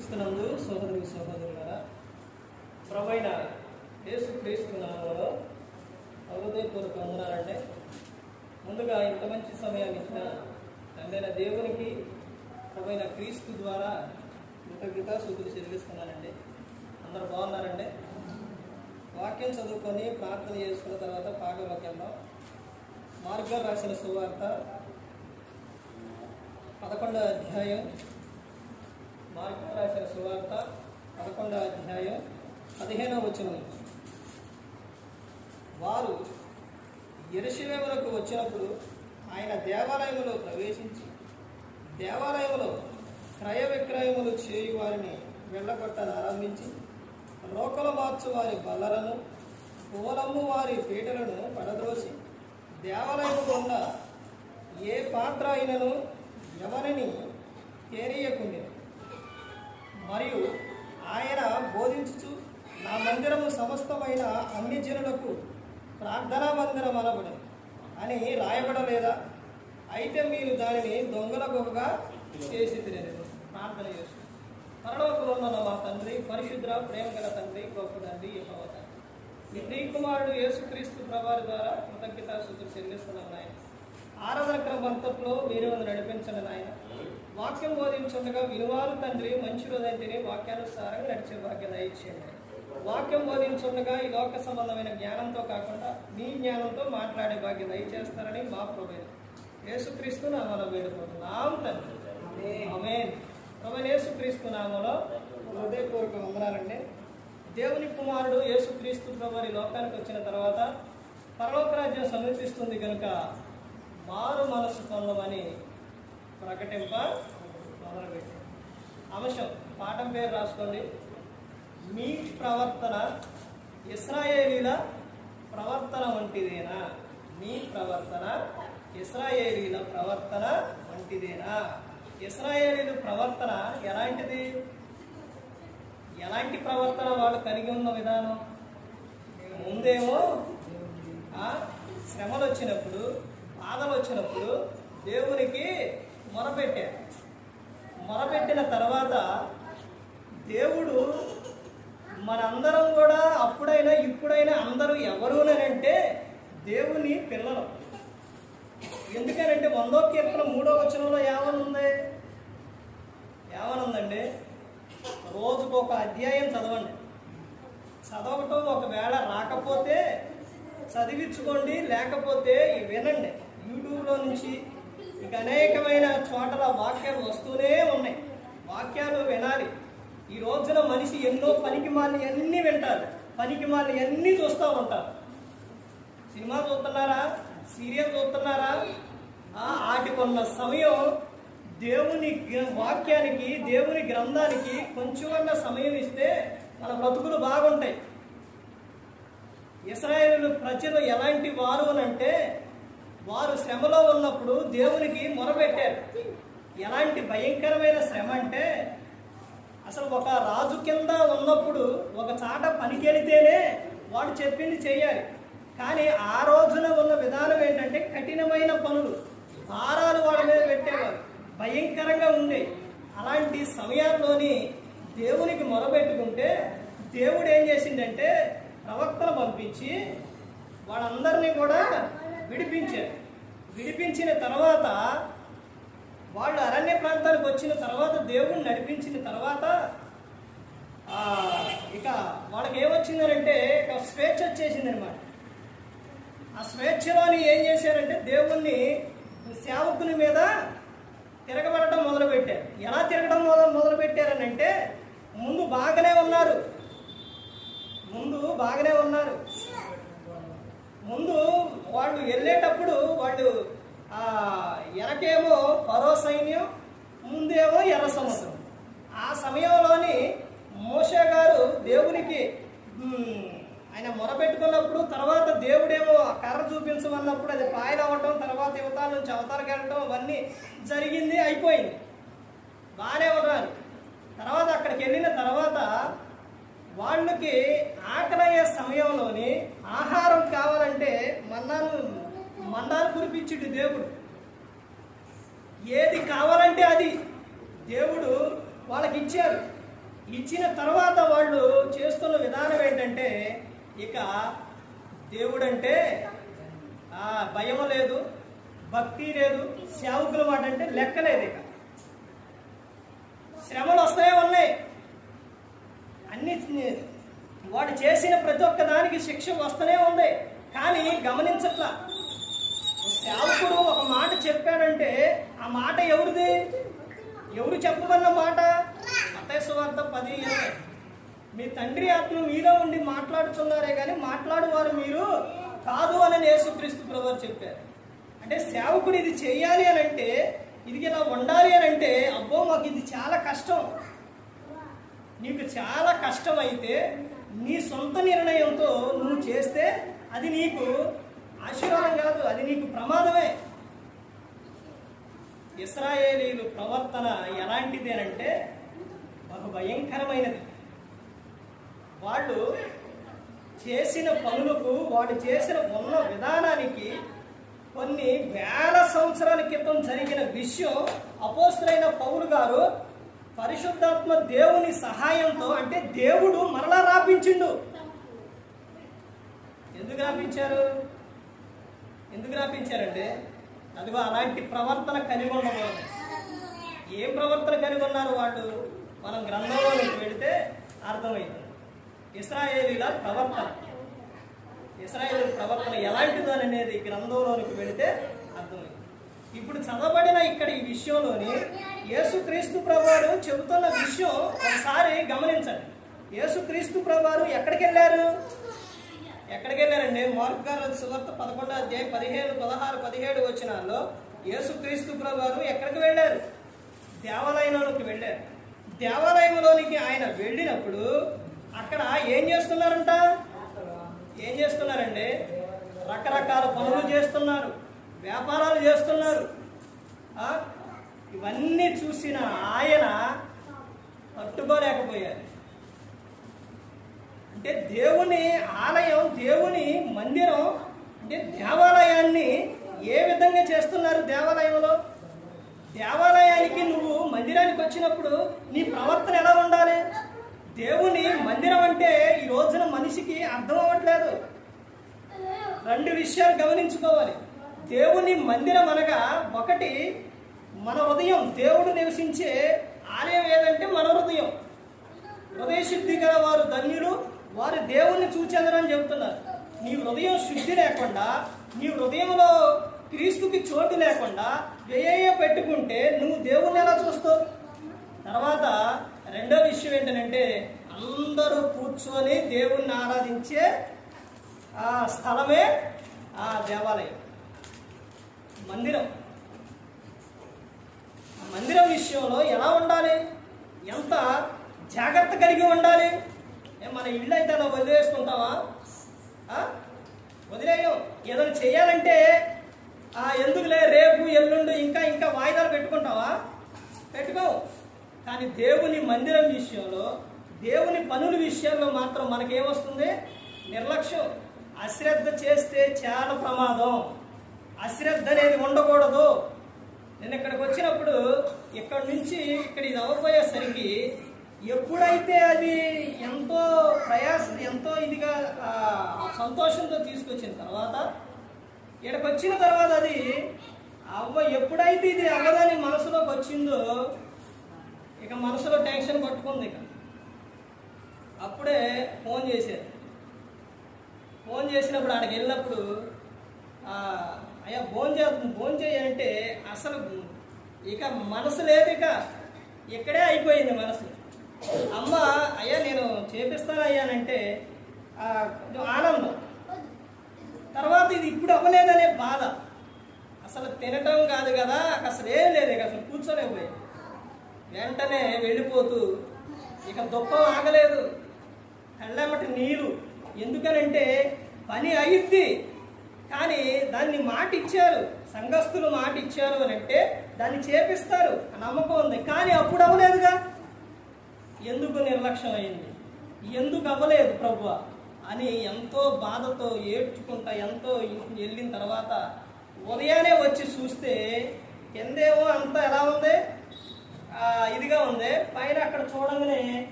క్రీస్తునందు సహోదరులారా, ప్రభువైన యేసుక్రీస్తు నామములో హృదయపూర్వక వందనాలండి. ముందుగా ఇంత మంచి సమయాన్ని ఇచ్చిన తండ్రైన దేవునికి ప్రభువైన క్రీస్తు ద్వారా కృతజ్ఞతాస్తుతులు చెల్లిస్తున్నానండి. అందరూ బాగున్నారండి. వాక్యం చదువుకొని ప్రార్థన చేసుకున్న తర్వాత పాఠంలోకి వెళ్దాం. మార్గాలు రాసిన సువార్త 11వ అధ్యాయం. మార్గాలు రాసిన సువార్త 11వ అధ్యాయం 15వ వచనం. వారు యెరూషలేమునకు వచ్చినప్పుడు ఆయన దేవాలయములో ప్రవేశించి దేవాలయములో క్రయ విక్రయములు చేయు వారిని వెళ్ళగొట్టని ఆరంభించి రోకలు మార్చు వారి బల్లలను పూలమ్ము వారి పీటలను పడద్రోసి దేవాలయము ఉన్న ఏ పాత్ర అయినను ఎవరిని తేనీయకుండెను. మరియు ఆయన బోధించుచు నా మందిరము సమస్తమైన అన్ని జనులకు ప్రార్థనా మందిరం అనబడు అని రాయబడలేదా? అయితే మీరు దానిని దొంగల గుహగా చేసి తినేది. ప్రార్థన చేస్తూ పరలోకంలో ఉన్న మా తండ్రి, పరిశుద్ధ ప్రేమ గల తండ్రి, గొప్ప తండ్రి, యెహోవా తండ్రి, మీ ప్రియకుమారుడు యేసుక్రీస్తు ప్రభువారి ద్వారా కృతజ్ఞతాస్తుతులు చెల్లిస్తున్నాను నాయన. ఆరాధన క్రమం అంతట్లో మీరు నడిపించండి నాయన. వాక్యం బోధించుండగా వినువారు తండ్రి మంచి రోజైన తిని వాక్యానుసారంగా నడిచే భాగ్యం దయచేయండి. వాక్యం బోధించుండగా ఈ లోక సంబంధమైన జ్ఞానంతో కాకుండా మీ జ్ఞానంతో మాట్లాడే భాగ్యం దయచేస్తారని మా ప్రభువైన యేసుక్రీస్తు నామములో వేడుకుంటున్నాం తండ్రి. ఆమేన్. ప్రభువైన యేసుక్రీస్తు నామములో హృదయపూర్వక వందనాలండి. దేవుని కుమారుడు యేసుక్రీస్తు ప్రభువు ఈ లోకానికి వచ్చిన తర్వాత పరలోక రాజ్యం సమీపిస్తుంది కనుక మారు మనసు పొందమని ప్రకటింప మొదలుపెట్టి అంశం పాఠం పేరు రాసుకోండి. మీ ప్రవర్తన ఇశ్రాయేలీల ప్రవర్తన వంటిదేనా? మీ ప్రవర్తన ఇశ్రాయేలీల ప్రవర్తన వంటిదేనా? ఇశ్రాయేలీల ప్రవర్తన ఎలాంటిది? ఎలాంటి ప్రవర్తన వాళ్ళు కలిగి ఉన్న విధానం? ముందేమో శ్రమలు వచ్చినప్పుడు, బాధలు వచ్చినప్పుడు దేవునికి మొరపెట్టారు. మొరపెట్టిన తర్వాత దేవుడు మనందరం కూడా అప్పుడైనా ఇప్పుడైనా అందరూ ఎవరునంటే దేవుని పిల్లలు. ఎందుకనంటే 100వ కీర్తన 3వ వచనంలో ఏమనుందండి? రోజుకు ఒక అధ్యాయం చదవండి. చదవటం ఒకవేళ రాకపోతే చదివించుకోండి, లేకపోతే వినండి. యూట్యూబ్లో నుంచి ఇక అనేకమైన చోట్ల వాక్యాలు వస్తూనే ఉన్నాయి. వాక్యాలు వినాలి. ఈ రోజున మనిషి ఎన్నో పనికి మాలిన అన్నీ వింటారు, పనికి మాలిన అన్నీ చూస్తూ ఉంటారు. సినిమా చూస్తున్నారా, సీరియల్ చూస్తున్నారా? ఆటికున్న సమయం దేవుని వాక్యానికి, దేవుని గ్రంథానికి కొంచెమన్నా సమయం ఇస్తే మన బ్రతుకులు బాగుంటాయి. ఇశ్రాయేలు ప్రజలు ఎలాంటి వారు అనంటే వారు శ్రమలో ఉన్నప్పుడు దేవునికి మొరపెట్టారు. ఎలాంటి భయంకరమైన శ్రమ అంటే అసలు ఒక రాజు కింద ఉన్నప్పుడు ఒక చాట పనికెళితేనే వాడు చెప్పింది చేయాలి. కానీ ఆ రోజున ఉన్న విధానం ఏంటంటే కఠినమైన పనులు, భారాలు వాళ్ళ మీద పెట్టేవారు, భయంకరంగా ఉండే. అలాంటి సమయాల్లోని దేవునికి మొరపెట్టుకుంటే దేవుడు ఏం చేసిందంటే ప్రవక్తలు పంపించి వాళ్ళందరినీ కూడా విడిపించారు. విడిపించిన తర్వాత వాళ్ళు అరణ్య ప్రాంతానికి వచ్చిన తర్వాత దేవుడిని నడిపించిన తర్వాత ఇక వాళ్ళకి ఏమొచ్చిందనంటే ఇక స్వేచ్ఛ వచ్చేసింది అనమాట. ఆ స్వేచ్ఛలోని ఏం చేశారంటే దేవుణ్ణి సేవకుని మీద తిరగబడటం మొదలుపెట్టారు. ఎలా తిరగడం మొదలుపెట్టారనంటే ముందు బాగానే ఉన్నారు. ముందు వాళ్ళు వెళ్ళేటప్పుడు వాళ్ళు వెనకేమో ఫరో సైన్యం, ముందేమో ఎర్ర సముద్రం. ఆ సమయంలోని మోషే గారు దేవునికి ఆయన మొరపెట్టుకున్నప్పుడు తర్వాత దేవుడేమో కర్ర చూపించమన్నప్పుడు అది పాయలు అవ్వటం, తర్వాత యువతాల నుంచి అవతాలకు వెళ్ళటం అవన్నీ జరిగింది, అయిపోయింది, బాగానే ఉన్నారు. తర్వాత అక్కడికి వెళ్ళిన తర్వాత వాళ్ళకి ఆకలయ్యే సమయంలోని ఆహారం కావాలంటే మన్నాను కురిపించుడు దేవుడు. ఏది కావాలంటే అది దేవుడు వాళ్ళకి ఇచ్చారు. ఇచ్చిన తర్వాత వాళ్ళు చేస్తున్న విధానం ఏంటంటే ఇక దేవుడంటే భయం లేదు, భక్తి లేదు, సేవకుల మాట అంటే లెక్క లేదు. ఇక శ్రమలు వస్తానే ఉన్నాయి, అన్ని వాడు చేసిన ప్రతి ఒక్క దానికి శిక్ష వస్తూనే ఉంది. కానీ గమనించట్లా. సేవకుడు ఒక మాట చెప్పాడంటే ఆ మాట ఎవరిది? ఎవరు చెప్పమన్న మాట? మత్తయి సువార్త 10:20. మీ తండ్రి ఆత్మ మీలో ఉండి మాట్లాడుతున్నారే కానీ మాట్లాడువారు మీరు కాదు అని యేసుక్రీస్తు ప్రభువు చెప్పారు. అంటే సేవకుడు ఇది చెయ్యాలి అని అంటే, ఇది ఇలా ఉండాలి అని అంటే, అబ్బో మాకు ఇది చాలా కష్టం. నీకు చాలా కష్టం అయితే నీ సొంత నిర్ణయంతో నువ్వు చేస్తే అది నీకు ఆశీర్వాదం కాదు, అది నీకు ప్రమాదమే. ఇశ్రాయేలీయుల ప్రవర్తన ఎలాంటిది అంటే ఒక భయంకరమైనది. వాళ్ళు చేసిన పనులకు, వాడు చేసిన ఉన్న విధానానికి కొన్ని వేల సంవత్సరాల క్రితం జరిగిన విషయం అపోస్తలుడైన పౌలు గారు పరిశుద్ధాత్మ దేవుని సహాయంతో, అంటే దేవుడు మరలా రాపించిండు. ఎందుకు రాపించారంటే అదిగో అలాంటి ప్రవర్తన కలిగి ఉండకూడదు. ఏం ప్రవర్తన కలిగి ఉన్నారు వాళ్ళు? మనం గ్రంథంలోకి వెళితే అర్థమవుతుంది. ఇశ్రాయేలీల ప్రవర్తన ఎలాంటిదో అనేది గ్రంథంలోనికి వెళితే అర్థమైంది. ఇప్పుడు చదవబడిన ఇక్కడ ఈ విషయంలోని యేసుక్రీస్తు ప్రభువారు చెబుతున్న విషయం ఒకసారి గమనించండి. యేసుక్రీస్తు ప్రభువారు ఎక్కడికి వెళ్ళారండి? మార్కు గారు సువార్త 11:15-16-17 వచనాల్లో యేసుక్రీస్తు ప్రభువారు ఎక్కడికి వెళ్ళారు? దేవాలయంలోకి వెళ్ళారు. దేవాలయంలోనికి ఆయన వెళ్ళినప్పుడు అక్కడ ఏం చేస్తున్నారండి? రకరకాల పనులు చేస్తున్నారు, వ్యాపారాలు చేస్తున్నారు. ఇవన్నీ చూసిన ఆయన తట్టుకోలేకపోయారు. అంటే దేవుని ఆలయం, దేవుని మందిరం, అంటే దేవాలయాన్ని ఏ విధంగా చేస్తున్నారు? దేవాలయానికి నువ్వు మందిరానికి వచ్చినప్పుడు నీ ప్రవర్తన ఎలా ఉండాలి? దేవుని మందిరం అంటే ఈ రోజున మనిషికి అర్థం అవ్వట్లేదు. 2 విషయాలు గమనించుకోవాలి. దేవుని మందిరం అనగా ఒకటి మన హృదయం. దేవుడు నివసించే ఆలయం ఏదంటే మన హృదయం. హృదయ శుద్ధి గల వారు ధన్యులు, వారు దేవుణ్ణి చూచెదరని చెబుతున్నారు. నీ హృదయం శుద్ధి లేకుండా, నీ హృదయంలో క్రీస్తుకి చోటు లేకుండా పెట్టుకుంటే నువ్వు దేవుణ్ణి ఎలా చూస్తావు? తర్వాత రెండో విషయం ఏంటంటే అందరూ కూర్చొని దేవుణ్ణి ఆరాధించే ఆ స్థలమే ఆ దేవాలయం, మందిరం. మందిరం విషయంలో ఎలా ఉండాలి? ఎంత జాగ్రత్త కలిగి ఉండాలి? మన ఇల్లు అయితే అలా వదిలేసుకుంటావా? వదిలేయం. ఏదైనా చేయాలంటే ఎందుకులే రేపు ఎల్లుండి ఇంకా వాయిదాలు పెట్టుకుంటావా? పెట్టుకోవు. కానీ దేవుని మందిరం విషయంలో, దేవుని పనుల విషయంలో మాత్రం మనకేమొస్తుంది? నిర్లక్ష్యం. అశ్రద్ధ చేస్తే చాలా ప్రమాదం. అశ్రద్ధ అనేది ఉండకూడదు. నేను ఇక్కడికి వచ్చినప్పుడు ఇక్కడి నుంచి ఇక్కడ ఇది అవ్వబోయేసరికి ఎప్పుడైతే అది ఎంతో ఎంతో ఇదిగా సంతోషంతో తీసుకొచ్చిన తర్వాత, ఇక్కడికి వచ్చిన తర్వాత అది ఎప్పుడైతే ఇది అవ్వదని మనసులోకి వచ్చిందో ఇక మనసులో టెన్షన్ పట్టుకుంది. ఇక అప్పుడే ఫోన్ చేసినప్పుడు ఆడికి వెళ్ళినప్పుడు అయ్యా ఫోన్ చేయాలంటే అసలు ఇక మనసు లేదు. ఇక్కడే అయిపోయింది మనసు. అమ్మ అయ్యా నేను చేపిస్తాను అయ్యానంటే ఆనందం. తర్వాత ఇది ఇప్పుడు అవ్వలేదనే బాధ. అసలు తినటం కాదు కదా, అసలు ఏం లేదు. అసలు కూర్చోలేకపోయాయి. వెంటనే వెళ్ళిపోతూ ఇక దుఃఖం ఆగలేదు, కళ్ళమ్మటి నీరు. ఎందుకనంటే పని అయ్యిద్ది, కానీ దాన్ని మాట ఇచ్చారు, సంఘస్థులు మాట ఇచ్చారు అని అంటే దాన్ని చేపిస్తారు నమ్మకం ఉంది. కానీ అప్పుడు అవ్వలేదుగా. ఎందుకు నిర్లక్ష్యం అయింది? ఎందుకు అవ్వలేదు ప్రభువా అని ఎంతో బాధతో ఏడ్చుకుంటా ఎంతో వెళ్ళిన తర్వాత ఉదయాన్నే వచ్చి చూస్తే కిందేమో అంతా ఎలా ఉంది? ఇదిగా ఉంది. పైన అక్కడ చూడంగానే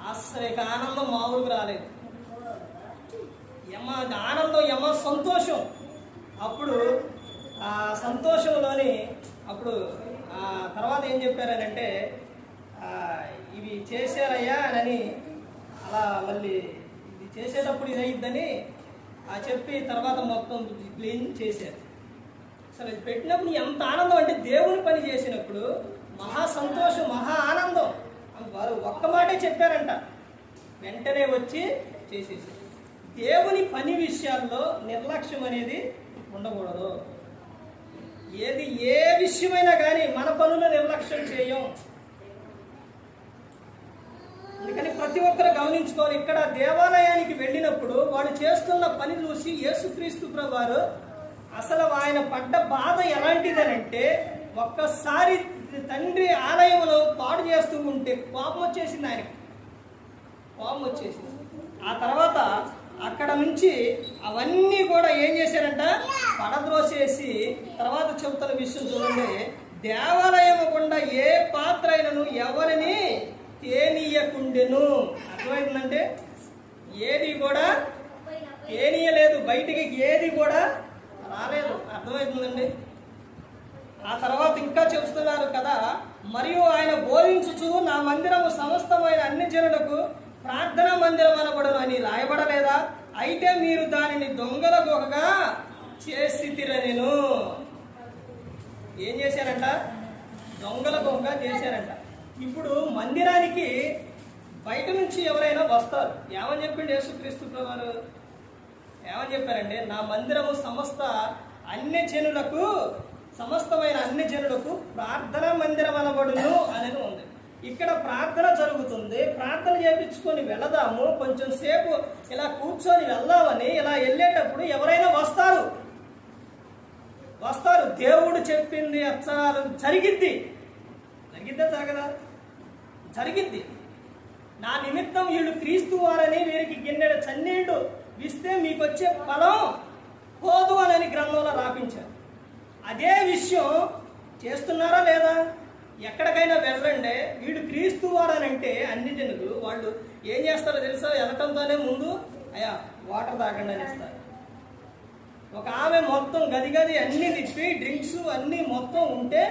అసలు ఇక ఆనందం మామూలుగా రాలేదు. ఆనందం సంతోషం. అప్పుడు ఆ సంతోషంలోని అప్పుడు తర్వాత ఏం చెప్పారనంటే ఇవి చేశారయ్యా అని అలా మళ్ళీ ఇది చేసేటప్పుడు ఇది అయ్యిద్దని చెప్పి తర్వాత మొత్తం క్లీన్ చేశారు. అసలు ఇది పెట్టినప్పుడు ఎంత ఆనందం అంటే దేవుని పని చేసినప్పుడు మహా సంతోషం, మహా ఆనందం. వారు ఒక్క మాటే చెప్పారంట, వెంటనే వచ్చి చేసేసారు. దేవుని పని విషయాల్లో నిర్లక్ష్యం అనేది ఉండకూడదు. ఏ విషయమైనా కానీ మన పనులు నిర్లక్ష్యం చేయం. అందుకని ప్రతి ఒక్కరు గమనించుకోవాలి. ఇక్కడ దేవాలయానికి వెళ్ళినప్పుడు వాడు చేస్తున్న పని చూసి యేసుక్రీస్తు ప్రభువారు అసలు ఆయన పడ్డ బాధ ఎలాంటిదనంటే, ఒక్కసారి తండ్రి ఆలయంలో పాడు చేస్తూ ఉంటే కోపం వచ్చేసింది ఆయనకి, కోపం వచ్చేసింది. ఆ తర్వాత అక్కడ నుంచి అవన్నీ కూడా ఏం చేశారంట, పడద్రోసేసి తర్వాత చెబుతున్న విషయం చూడండి. దేవాలయం గుండా ఏ పాత్ర అయినను ఎవరిని తేనీయకుండెను. అర్థమైందంటే ఏది కూడా తేనీయలేదు, బయటికి ఏది కూడా రాలేదు. అర్థమవుతుందండి. ఆ తర్వాత ఇంకా చెప్తున్నారు కదా, మరియు ఆయన బోధించుచు నా మందిరము సమస్తమైన అన్ని జనులకు ప్రార్థనా మందిరం అనబడును అని రాయబడలేదా? అయితే మీరు దానిని దొంగల గుహగా చేసితిరనెను. ఏం చేశారంట? దొంగల గుహగా చేశారంట. ఇప్పుడు మందిరానికి బయట నుంచి ఎవరైనా వస్తారు, ఏమని చెప్పిండు యేసుక్రీస్తు ప్రభువారు? ఏమని చెప్పారంటే, నా మందిరము సమస్తమైన అన్ని జనులకు ప్రార్థనా మందిరం అనబడును అనేది ఉంది. ఇక్కడ ప్రార్థన జరుగుతుంది, ప్రార్థన చేయించుకొని వెళదాము, కొంచెం సేపు ఇలా కూర్చొని వెళ్దామని ఇలా వెళ్ళేటప్పుడు ఎవరైనా వస్తారు. దేవుడు చెప్పింది అక్షరాలు జరిగిద్దా జరగదా? జరిగిద్ది. నా నిమిత్తం వీళ్ళు క్రీస్తు వారని వీరికి గిన్నెడు చన్నీళ్లు ఇస్తే మీకు వచ్చే ఫలం పోదు అని గ్రంథంలో రాపించారు. అదే విషయం చేస్తున్నారా లేదా? ఎక్కడికైనా వెళ్ళండి, వీడు క్రీస్తు వారనంటే అన్ని జనులు వాళ్ళు ఏం చేస్తారో తెలుసా? వెళ్ళటంతోనే ముందు అయ్యా వాటర్ తాగండి అని ఇస్తారు. ఒక ఆమె మొత్తం గది అన్ని తిప్పి డ్రింక్స్ అన్ని మొత్తం ఉంటే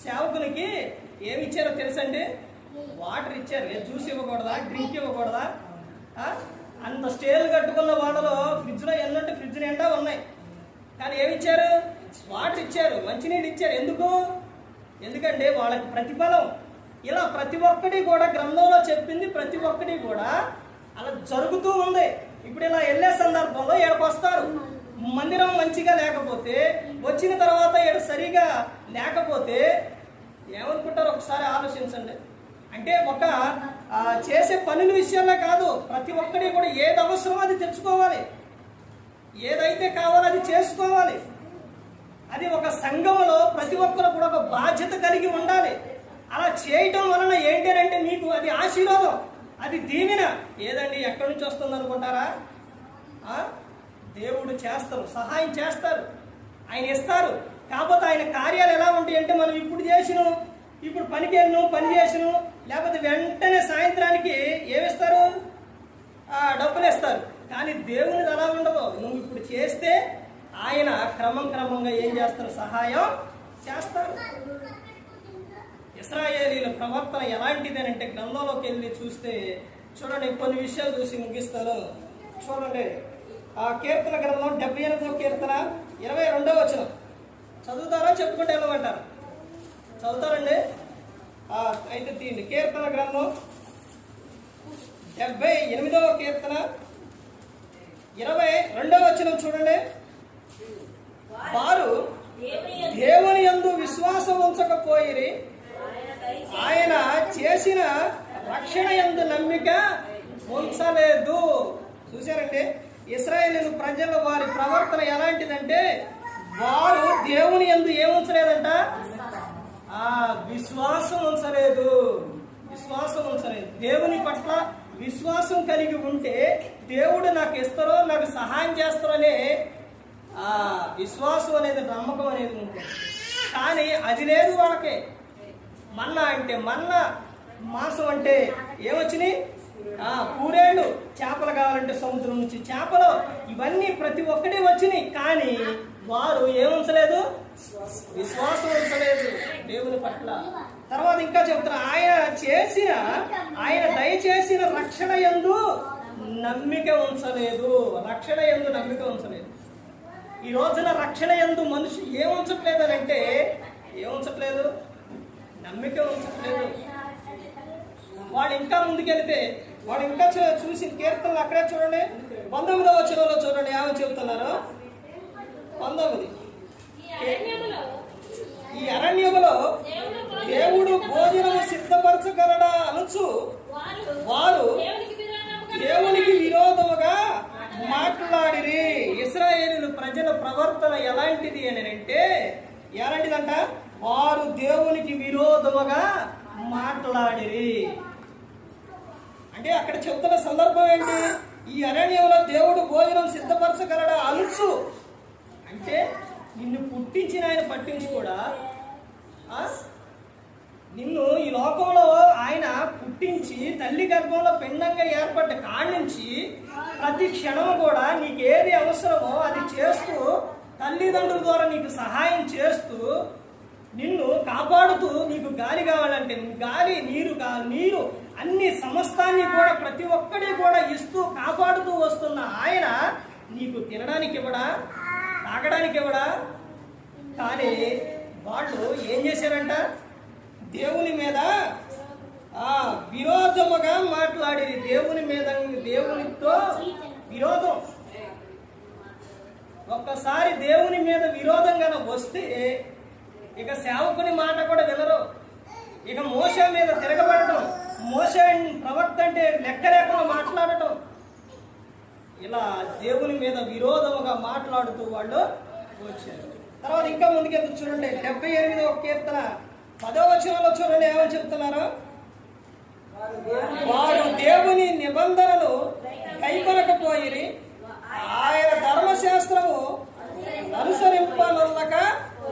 సేవకునికి ఏమి ఇచ్చారో తెలుసండి? వాటర్ ఇచ్చారు. జ్యూస్ ఇవ్వకూడదా? డ్రింక్ ఇవ్వకూడదా? అంత స్టేల్ కట్టుకున్న వాళ్ళలో ఫ్రిడ్జ్లో ఎన్నంటే ఫ్రిడ్జ్ నిండా ఉన్నాయి, కానీ ఏమి ఇచ్చారు? వాటర్ ఇచ్చారు, మంచినీళ్ళు ఇచ్చారు. ఎందుకంటే వాళ్ళకి ప్రతిఫలం. ఇలా ప్రతి ఒక్కటి కూడా గ్రంథంలో చెప్పింది ప్రతి ఒక్కటి కూడా అలా జరుగుతూ ఉంది. ఇప్పుడు ఇలా వెళ్ళే సందర్భంలో ఏడకు వస్తారు, మందిరం మంచిగా లేకపోతే, వచ్చిన తర్వాత ఏడు సరిగా లేకపోతే ఏమనుకుంటారు? ఒకసారి ఆలోచించండి. అంటే ఒక చేసే పనుల విషయంలో కాదు, ప్రతి ఒక్కటి కూడా ఏది అవసరమో అది తెచ్చుకోవాలి, ఏదైతే కావాలో అది చేసుకోవాలి. అది ఒక సంఘంలో ప్రతి ఒక్కరు కూడా ఒక బాధ్యత కలిగి ఉండాలి. అలా చేయటం వలన ఏంటంటే మీకు అది ఆశీర్వాదం, అది దీవెన. ఏదండి ఎక్కడి నుంచి వస్తుంది అనుకుంటారా? దేవుడు చేస్తారు, సహాయం చేస్తారు, ఆయన ఇస్తారు. కాకపోతే ఆయన కార్యాలు ఎలా ఉంటాయి అంటే, మనం ఇప్పుడు పనికి వెళ్ళను, పని చేసిను, లేకపోతే వెంటనే సాయంత్రానికి ఏమిస్తారు? డబ్బులు ఇస్తారు. కానీ దేవునిది అలా ఉండదు. నువ్వు ఇప్పుడు చేస్తే ఆయన క్రమంగా ఏం చేస్తారు? సహాయం చేస్తారు. ఇశ్రాయేలీల ప్రవర్తన ఎలాంటిదేనంటే, గ్రంథంలోకి వెళ్ళి చూస్తే చూడండి, కొన్ని విషయాలు చూసి ముగిస్తాను. చూడండి, ఆ కీర్తన గ్రంథం 78వ కీర్తన 22వ వచనం చదువుతారా? చెప్పుకుంటే వెళ్ళమంటారు? చదువుతారండి? అయితే తీయండి. కీర్తన గ్రంథం 78వ కీర్తన 22వ వచనం చూడండి. వారు దేవుని యందు విశ్వాసం ఉంచకపోయిరి, ఆయన చేసిన రక్షణ యందు నమ్మిక ఉంచలేదు. చూశారండి, ఇశ్రాయేలు ప్రజల వారి ప్రవర్తన ఎలాంటిదంటే, వారు దేవుని యందు ఏముంచలేదంట? విశ్వాసం ఉంచలేదు. దేవుని పట్ల విశ్వాసం కలిగి ఉంటే దేవుడు నాకు ఇస్తారో, నాకు సహాయం చేస్తారో అనే విశ్వాసం అనేది, నమ్మకం అనేది ఉంటుంది. కానీ అది లేదు వాళ్ళకి. మన్నా అంటే మన్నా, మాంసం అంటే ఏమొచ్చినాయి? పూరేళ్ళు, చేపలు కావాలంటే సముద్రం నుంచి చేపలు, ఇవన్నీ ప్రతి ఒక్కటి వచ్చినాయి. కానీ వారు ఏముంచలేదు, విశ్వాసం ఉంచలేదు దేవుని పట్ల. తర్వాత ఇంకా చెప్తారు, ఆయన దయచేసిన రక్షణ యందు నమ్మిక ఉంచలేదు. రక్షణ యందు నమ్మిక ఉంచలేదు. ఈ రోజున రక్షణ యందు మనిషి ఏముంచట్లేదు అని అంటే, ఏముంచట్లేదు, నమ్మిక ఉంచట్లేదు. వాడు ఇంకా ముందుకెళ్తే వాడు ఇంకా చూసిన కీర్తనలు అక్కడే చూడండి, 19వ వచనంలో చూడండి ఏమని చెబుతున్నారు. 19, ఈ అరణ్యములో దేవుడు భోజనం సిద్ధపరచగలడా అనుచు వారు దేవునికి విరోధముగా మాట్లాడిరి. ఇశ్రాయేలు ప్రజల ప్రవర్తన ఎలాంటిది అని అంటే, ఎలాంటిదంట, వారు దేవునికి విరోధముగా మాట్లాడిరి. అంటే అక్కడ చెప్తున్న సందర్భం ఏంటి, ఈ అరణ్యంలో దేవుడు భోజనం సిద్ధపరచగలడా అనుచు అంటే, నిన్ను పుట్టించిన ఆయన పట్టించుకోడా? నిన్ను ఈ లోకంలో ఆయన పుట్టించి తల్లి గర్భంలో పిండంగా ఏర్పడ్డ కాడి నుంచి ప్రతి క్షణము కూడా నీకు ఏది అవసరమో అది చేస్తూ, తల్లిదండ్రుల ద్వారా నీకు సహాయం చేస్తూ, నిన్ను కాపాడుతూ, నీకు గాలి కావాలంటే గాలి, నీరు అన్ని సమస్తాన్ని కూడా ప్రతి ఒక్కటి కూడా ఇస్తూ కాపాడుతూ వస్తున్న ఆయన నీకు తినడానికి ఇవ్వడా, తాగడానికి ఇవ్వడా? కానీ వాళ్ళు ఏం చేశారంట, దేవుని మీద విరోధముగా మాట్లాడేది. దేవునితో విరోధం. ఒక్కసారి దేవుని మీద విరోధంగా వస్తే ఇక సేవకుని మాట కూడా వినరు. ఇక మోషే మీద తిరగబడటం, మోషే ప్రవక్త అంటే లెక్క లేకుండా మాట్లాడటం, ఇలా దేవుని మీద విరోధముగా మాట్లాడుతూ వాళ్ళు వచ్చారు. తర్వాత ఇంకా ముందుకెళ్తూ చూడండి, 78వ కీర్తన 10వ వచనంలో చూడండి ఏమని చెప్తున్నారు. వారు దేవుని నిబంధనలు కైకొనకపోయిరి, ఆయన ధర్మశాస్త్రము అనుసరింపనొల్లక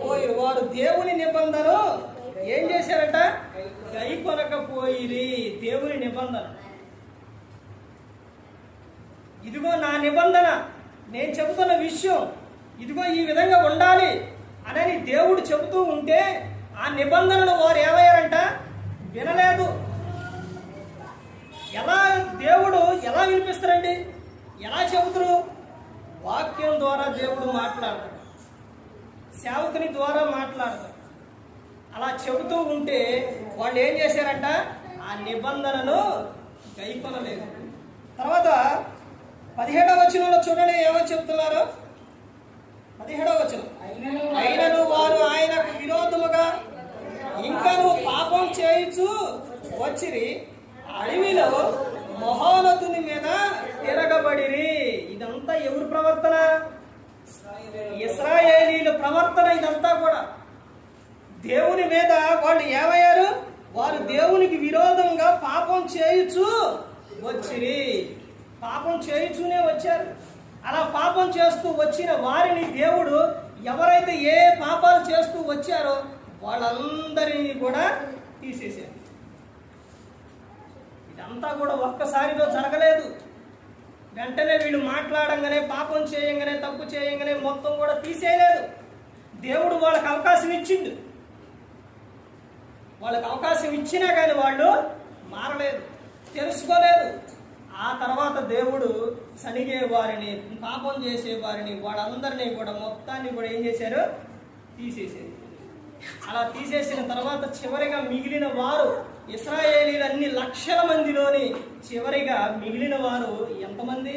పోయి. వారు దేవుని నిబంధన ఏం చేశారట, కైకొనకపోయిరి. దేవుని నిబంధన, ఇదిగో నా నిబంధన, నేను చెబుతున్న విషయం ఇదిగో ఈ విధంగా ఉండాలి అని దేవుడు చెబుతూ ఉంటే ఆ నిబంధనలు వారు ఏమయ్యారంట, వినలేదు. దేవుడు ఎలా వినిపిస్తారండి, ఎలా చెబుతారు? వాక్యం ద్వారా దేవుడు మాట్లాడతాడు, సేవకుని ద్వారా మాట్లాడతాడు. అలా చెబుతూ ఉంటే వాళ్ళు ఏం చేశారంట, ఆ నిబంధనను గైకొనలేదు. తర్వాత 17వ వచనంలో చూడండి ఏమని చెప్తున్నారు. 17వ వచనం, అయినను వారు ఆయనకు విరోధముగా ఇంకను పాపం చేయుచు వచ్చిరి, అడవిలో మహోన్నతుని మీద తిరగబడిరి. ఇదంతా ఎవరి ప్రవర్తన? ఇశ్రాయేలీల ప్రవర్తన. ఇదంతా కూడా దేవుని మీద వాళ్ళు ఏమయ్యారు, వారు దేవునికి విరోధంగా పాపం చేయుచు వచ్చిరి. పాపం చేయుచునే వచ్చారు. అలా పాపం చేస్తూ వచ్చిన వారిని దేవుడు ఎవరైతే ఏ పాపాలు చేస్తూ వచ్చారో వాళ్ళందరినీ కూడా తీసేశారు. ఇదంతా కూడా ఒక్కసారిలో జరగలేదు. వెంటనే వీళ్ళు మాట్లాడంగానే, పాపం చేయంగానే, తప్పు చేయంగానే మొత్తం కూడా తీసేయలేదు. దేవుడు వాళ్ళకి అవకాశం ఇచ్చిండు. వాళ్ళకి అవకాశం ఇచ్చినా కానీ వాళ్ళు మారలేదు, తెలుసుకోలేదు. ఆ తర్వాత దేవుడు సనిగే వారిని, పాపం చేసే వారిని, వాళ్ళందరినీ కూడా మొత్తాన్ని కూడా ఏం చేశారు, తీసేసారు. అలా తీసేసిన తర్వాత చివరిగా మిగిలిన వారు, ఇశ్రాయేలీలు అన్ని లక్షల మందిలోని చివరిగా మిగిలిన వారు ఎంతమంది?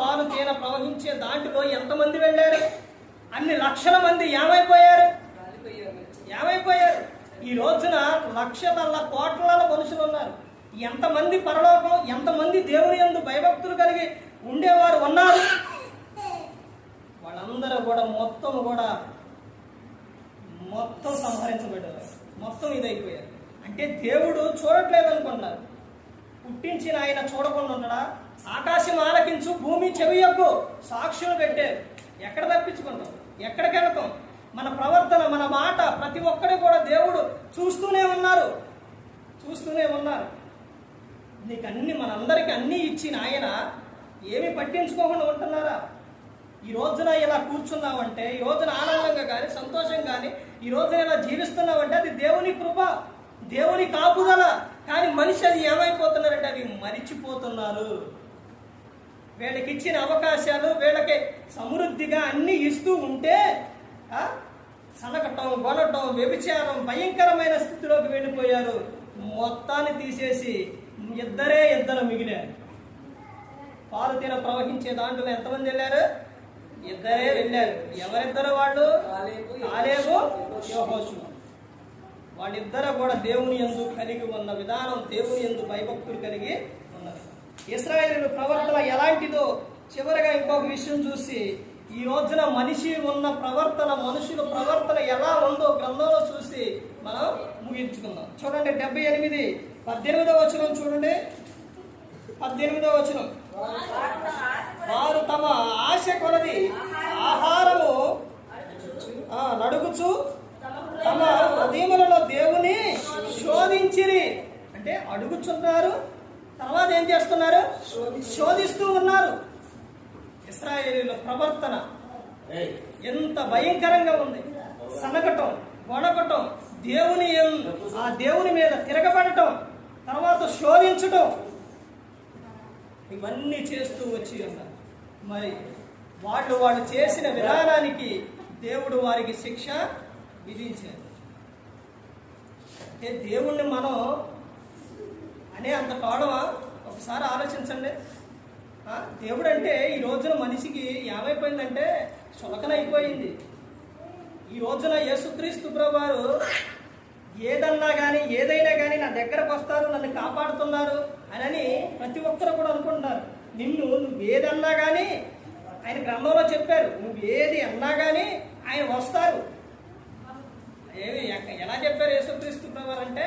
పాలు తేనె ప్రవహించే దాంట్లో ఎంతమంది వెళ్ళారు? అన్ని లక్షల మంది ఏమైపోయారు? ఈ రోజున లక్షల కోట్ల మనుషులు ఉన్నారు. ఎంతమంది పరలోకం, ఎంతమంది దేవుని యందు భయభక్తులు కలిగి ఉండేవారు ఉన్నారు? వాళ్ళందరూ కూడా మొత్తం సంహరించబడ్డారు, మొత్తం ఇదైపోయారు. అంటే దేవుడు చూడట్లేదు అనుకుంటున్నారు. పుట్టించిన ఆయన చూడకుండా ఉంటాడా? ఆకాశం ఆలకించు, భూమి చెవియొగ్గు సాక్షులు పెట్టారు. ఎక్కడ తప్పించుకుంటాం? ఎక్కడికి వెళ్తాం? మన ప్రవర్తన, మన మాట ప్రతి ఒక్కటి కూడా దేవుడు చూస్తూనే ఉన్నారు. నీకు అన్ని మనందరికి అన్నీ ఇచ్చిన ఆయన ఏమి పట్టించుకోకుండా ఉంటున్నారా? ఈ రోజున ఇలా కూర్చున్నావంటే, ఈ రోజున ఆనందంగా కానీ సంతోషం కానీ ఈ రోజున ఇలా జీవిస్తున్నావంటే అది దేవుని కృప, దేవుని కాపుదల. కానీ మనిషి అది ఏమైపోతున్నారంటే అవి మరిచిపోతున్నారు. వీళ్ళకి ఇచ్చిన అవకాశాలు వీళ్ళకి సమృద్ధిగా అన్ని ఇస్తూ ఉంటే సనకటం, గొనటం, వ్యభిచారం భయంకరమైన స్థితిలోకి వెళ్ళిపోయారు. మొత్తాన్ని తీసేసి ఇద్దరు మిగిలారు. పాలు తీర ప్రవహించే దాంట్లో ఎంతమంది వెళ్ళారు? ఇద్దరే వెళ్ళారు. ఎవరిద్దరు వాళ్ళు? కాలేబు, యెహోషువ. వాళ్ళిద్దరూ కూడా దేవుని యందు కలిగి ఉన్న విధానం, దేవుని యందు భయభక్తులు కలిగి ఉన్నారు. ఇశ్రాయేలు ప్రవర్తన ఎలాంటిదో చివరిగా ఇంకొక విషయం చూసి ఈ రోజున మనిషి ఉన్న ప్రవర్తన, మనుషుల ప్రవర్తన ఎలా ఉందో గ్రంథంలో చూసి మనం ముగించుకుందాం. చూడండి 78:18 వచనం చూడండి. 18వ వచనం, వారు తమ ఆశ కొలది ఆహారము నడుగుచు తమ హృదయములలో దేవుని శోధించిరి. అంటే అడుగుచున్నారు, తర్వాత ఏం చేస్తున్నారు? శోధిస్తూ ఉన్నారు. ఇశ్రాయేలీయుల ప్రవర్తన ఎంత భయంకరంగా ఉంది. సనకటం, గొనకటం, ఆ దేవుని మీద తిరగబడటం, తర్వాత శోధించటం, ఇవన్నీ చేస్తూ వచ్చి ఉన్నారు. మరి వాళ్ళు చేసిన విధానానికి దేవుడు వారికి శిక్ష విధించారు. అంటే దేవుణ్ణి మనం అనే అంత కాడమా? ఒకసారి ఆలోచించండి. దేవుడు అంటే ఈ రోజున మనిషికి ఏమైపోయిందంటే చులకనైపోయింది. ఈ రోజున యేసుక్రీస్తు ప్రభువారు ఏదన్నా కానీ ఏదైనా కానీ నా దగ్గరకు వస్తారు, నన్ను కాపాడుతున్నారు అని ప్రతి ఒక్కరు కూడా అనుకుంటున్నారు. నువ్వేదన్నా కానీ ఆయన గ్రంథంలో చెప్పారు, నువ్వేది అన్నా కానీ ఆయన వస్తారు. ఎలా చెప్పారు యేసుక్రీస్తు ప్రభువారు అంటే,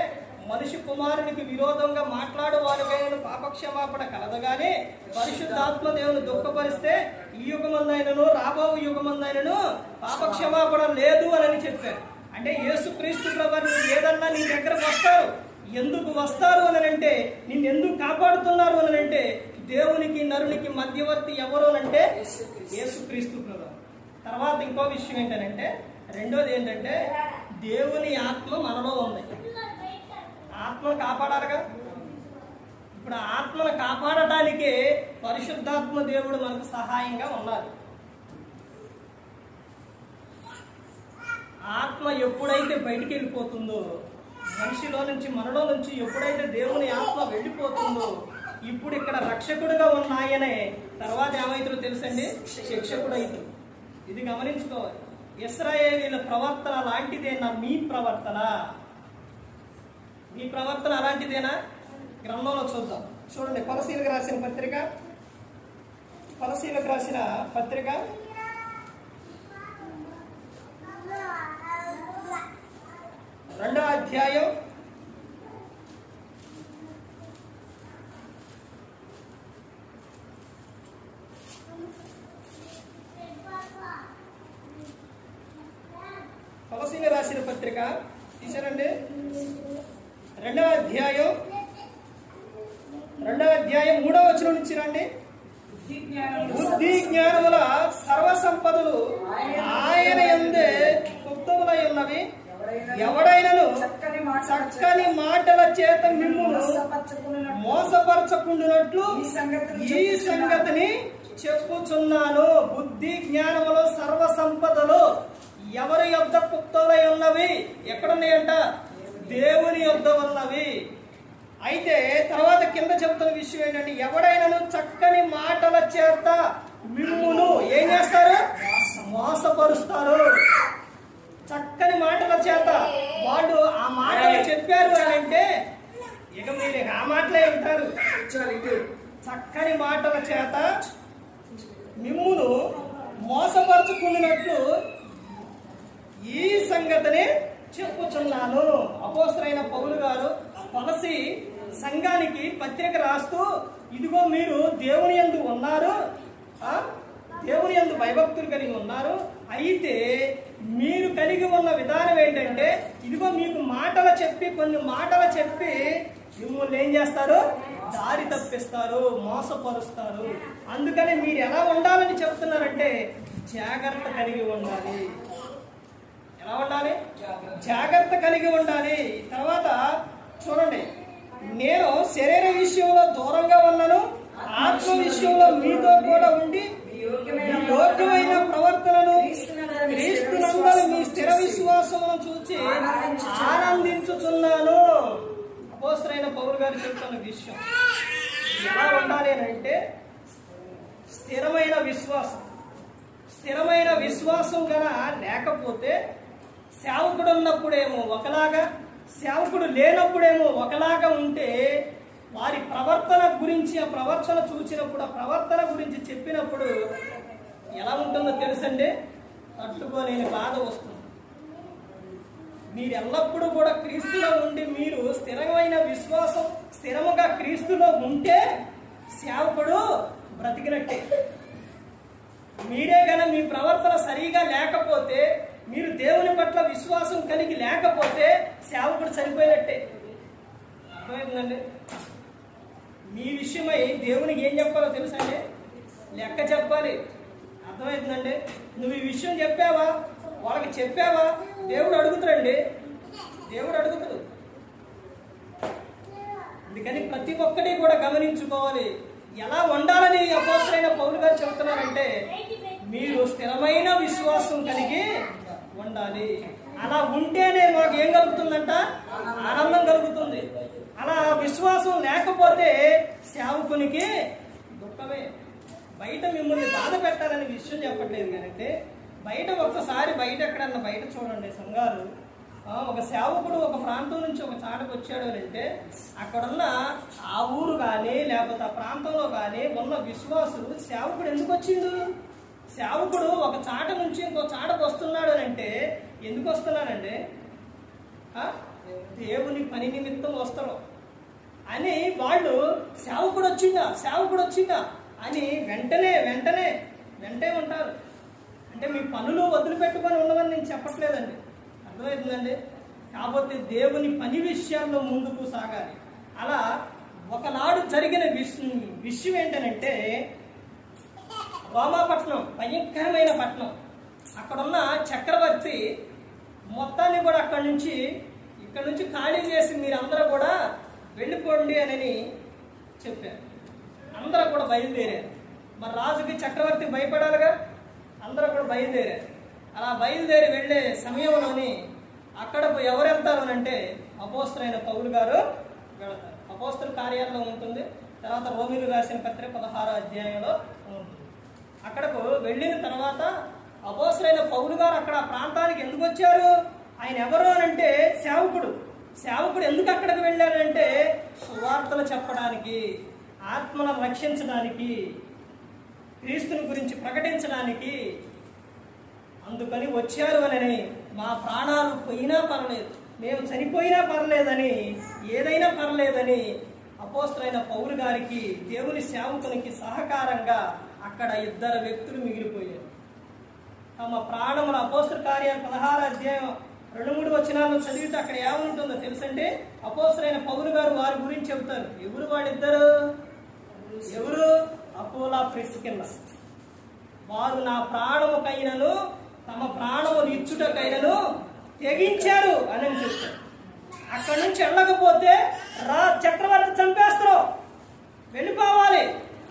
మనిషి కుమారునికి విరోధంగా మాట్లాడు వారికైనా పాపక్షమాపణ కలదగానే పరిశుద్ధాత్మ దేవుని దుఃఖపరిస్తే ఈ యుగమందైనను రాబో యుగమందైనను పాపక్షమాపణ లేదు అని చెప్పారు. అంటే యేసుక్రీస్తు ప్రభువారు ఏదన్నా నీ దగ్గరకు వస్తారు. ఎందుకు వస్తారు అని అంటే, నిన్ను ఎందుకు కాపాడుతున్నారు అని అంటే, దేవునికి నరునికి మధ్యవర్తి ఎవరు అంటే యేసుక్రీస్తు ప్రభువారు. తర్వాత ఇంకో విషయం ఏంటంటే, రెండోది ఏంటంటే, దేవుని ఆత్మ మనలో ఉంది. ఆత్మను కాపాడాలిగా. ఇప్పుడు ఆత్మను కాపాడటానికి పరిశుద్ధాత్మ దేవుడు మనకు సహాయంగా ఉన్నారు. ఆత్మ ఎప్పుడైతే బయటికి వెళ్ళిపోతుందో, మనిషిలో నుంచి మనలో నుంచి ఎప్పుడైతే దేవుని ఆత్మ వెళ్ళిపోతుందో, ఇప్పుడు ఇక్కడ రక్షకుడుగా ఉన్న ఆయనే తర్వాత ఏమైతుందో తెలుసండి, శిక్షకుడు అవుతుంది. ఇది గమనించుకోవాలి. ఇశ్రాయేలీయుల ప్రవర్తన లాంటిదేనా మీ ప్రవర్తన? మీ ప్రవర్తన అలాంటిదేనా? గ్రంథంలో చూద్దాం. చూడండి, కొలసీలకు రాసిన పత్రిక 2వ అధ్యాయం 2వ అధ్యాయం 3వ వచనం నుంచి రండి. బుద్ధి జ్ఞానముల సర్వసంపదలు ఆయన యందే గుప్తములై ఉన్నవి. ఎవడైనను చక్కని మాటల చేత మిమ్మును మోసపరచకుండునట్లు ఈ సంగతిని చెప్పుచున్నాను. బుద్ధి జ్ఞానములు సర్వసంపదలు ఎవరి యొద్ద గుప్తములై ఉన్నవి? ఎక్కడున్నాయంట? దేవుని యొద్ద ఉన్నవి. అయితే తర్వాత కింద చెప్తున్న విషయం ఏంటంటే, ఎవడైనాను చక్కని మాటల చేత మిమ్మును ఏం చేస్తారు? మోసపరుస్తారు. చక్కని మాటల చేత వాళ్ళు ఆ మాటలు చెప్పారు అని అంటే ఇక మీరు ఆ మాటలే ఉంటారు. చక్కని మాటల చేత మిమ్మును మోసపరుచుకున్నట్లు ఈ సంగతిని చెప్పుచున్నాను. అపోస్తలుడైన పౌలు గారు కొలసీ సంఘానికి పత్రిక రాస్తూ, ఇదిగో మీరు దేవుని యందు ఉన్నారు, దేవుని యందు భయభక్తులు కలిగి ఉన్నారు. అయితే మీరు కలిగి ఉన్న విధానం ఏంటంటే, ఇదిగో మీకు కొన్ని మాటలు చెప్పి మిమ్మల్ని ఏం చేస్తారు? దారి తప్పిస్తారు, మోసపరుస్తారు. అందుకని మీరు ఎలా ఉండాలని చెప్తున్నారంటే జాగ్రత్త కలిగి ఉండాలి. ఎలా ఉండాలి? జాగ్రత్త కలిగి ఉండాలి. తర్వాత చూడండి, నేను శరీర విషయంలో దూరంగా ఉన్నాను, ఆత్మ విషయంలో మీతో కూడా ఉండి యోగ్యమైన ప్రవర్తనను క్రీస్తునందలి మీ స్థిర విశ్వాసమును చూచి ఆనందించుతున్నాను. అపోస్తలుడైన పౌలు గారు చెప్తున్న విషయం ఎలా ఉండాలి అంటే స్థిరమైన విశ్వాసం. స్థిరమైన విశ్వాసం గల లేకపోతే సేవకుడు ఉన్నప్పుడేమో ఒకలాగా, సేవకుడు లేనప్పుడేమో ఒకలాగా ఉంటే వారి ప్రవర్తన గురించి, ఆ ప్రవర్తన చూసినప్పుడు, ఆ ప్రవర్తన గురించి చెప్పినప్పుడు ఎలా ఉంటుందో తెలుసండి, తట్టుకోలేని బాధ వస్తుంది. మీరు ఎల్లప్పుడూ కూడా క్రీస్తులో ఉండి మీరు స్థిరమైన విశ్వాసం, స్థిరముగా క్రీస్తులో ఉంటే సేవకుడు బ్రతికినట్టే. మీరే గన మీ ప్రవర్తన సరిగా లేకపోతే, మీరు దేవుని పట్ల విశ్వాసం కలిగి లేకపోతే సేవకుడు చనిపోయినట్టే. అర్థమవుతుందండి? మీ విషయమై దేవునికి ఏం చెప్పాలో తెలుసండి, లెక్క చెప్పాలి. అర్థమవుతుందండి? నువ్వు ఈ విషయం చెప్పావా, వాళ్ళకి చెప్పావా, దేవుడు అడుగుతాడండి. దేవుడు అడుగుతాడు. అందుకని ప్రతి ఒక్కటి కూడా గమనించుకోవాలి. ఎలా ఉండాలని అపోస్తలుడైన పౌలు గారు చెబుతున్నారంటే మీరు స్థిరమైన విశ్వాసం కలిగి ఉండాలి. అలా ఉంటేనే మాకు ఏం కలుగుతుందంట? ఆనందం కలుగుతుంది. అలా విశ్వాసం లేకపోతే సేవకునికి దుఃఖమే. బయట మిమ్మల్ని బాధ పెట్టాలని విషయం చెప్పట్లేదు కానీ బయట ఒక్కసారి బయట ఎక్కడన్నా బయట చూడండి సంఘాలు, ఒక సేవకుడు ఒక ప్రాంతం నుంచి ఒక చాటకు వచ్చాడు అని అంటే అక్కడున్న ఆ ఊరు కానీ లేకపోతే ఆ ప్రాంతంలో కానీ ఉన్న విశ్వాసులు సేవకుడు ఎందుకు వచ్చిండు? సేవకుడు ఒక చాట నుంచి ఇంకో చాటకు వస్తున్నాడు అని అంటే ఎందుకు వస్తున్నాడంటే దేవుని పని నిమిత్తం వస్తారు అని వాళ్ళు సేవకుడు వచ్చిందా అని వెంటనే ఉంటారు. అంటే మీ పనులు వదిలిపెట్టుకొని ఉండమని నేను చెప్పట్లేదండి, అర్థమవుతుందండి? కాకపోతే దేవుని పని విషయాల్లో ముందుకు సాగాలి. అలా ఒకనాడు జరిగిన విషయం ఏంటనంటే రోమాపట్నం భయంకరమైన పట్టణం. అక్కడున్న చక్రవర్తి మొత్తాన్ని కూడా ఇక్కడ నుంచి ఖాళీ చేసి మీరందరూ కూడా వెళ్ళిపోండి అని చెప్పారు. అందరూ కూడా బయలుదేరారు. మరి రాజుకి చక్రవర్తి భయపడాలిగా, అందరూ కూడా బయలుదేరారు. అలా బయలుదేరి వెళ్ళే సమయంలోని అక్కడకు ఎవరు వెళ్తారు అని అంటే అపోస్తలుడైన పౌలు గారు వెళతారు. అపోస్తల కార్యాల్లో ఉంటుంది. తర్వాత రోమీలు రాసిన పత్రిక 16వ అధ్యాయంలో ఉంటుంది. అక్కడకు వెళ్ళిన తర్వాత అపోస్తలుడైన పౌలు గారు అక్కడ ప్రాంతానికి ఎందుకు వచ్చారు? ఆయన ఎవరు అని అంటే సేవకుడు ఎందుకు అక్కడికి వెళ్ళాడంటే సువార్తలు చెప్పడానికి, ఆత్మలను రక్షించడానికి, క్రీస్తుని గురించి ప్రకటించడానికి. అందుకని వచ్చారు అని మా ప్రాణాలు పోయినా పర్లేదు, మేము చనిపోయినా పర్లేదని, ఏదైనా పర్లేదని అపోస్తలుడైన పౌలు గారికి, దేవుని సేవకునికి సహకారంగా అక్కడ 2 వ్యక్తులు మిగిలిపోయారు. తమ ప్రాణముల అపోస్తల కార్యాలు 16వ అధ్యాయం 2-3 వచనాలను చదివితే అక్కడ ఏముంటుందో తెలుసంటే అపోస్తలుడైన పౌలు గారు వారి గురించి చెబుతారు. ఎవరు వాడిద్దరు? ఎవరు? అపోలా ప్రిస్కిల్లా. వారు నా ప్రాణముకైనను తమ ప్రాణములు ఇచ్చుటకైనను తెగించారు అని చెప్తారు. అక్కడి నుంచి వెళ్ళకపోతే చక్రవర్తి చంపేస్తారు, వెళ్ళిపోవాలి.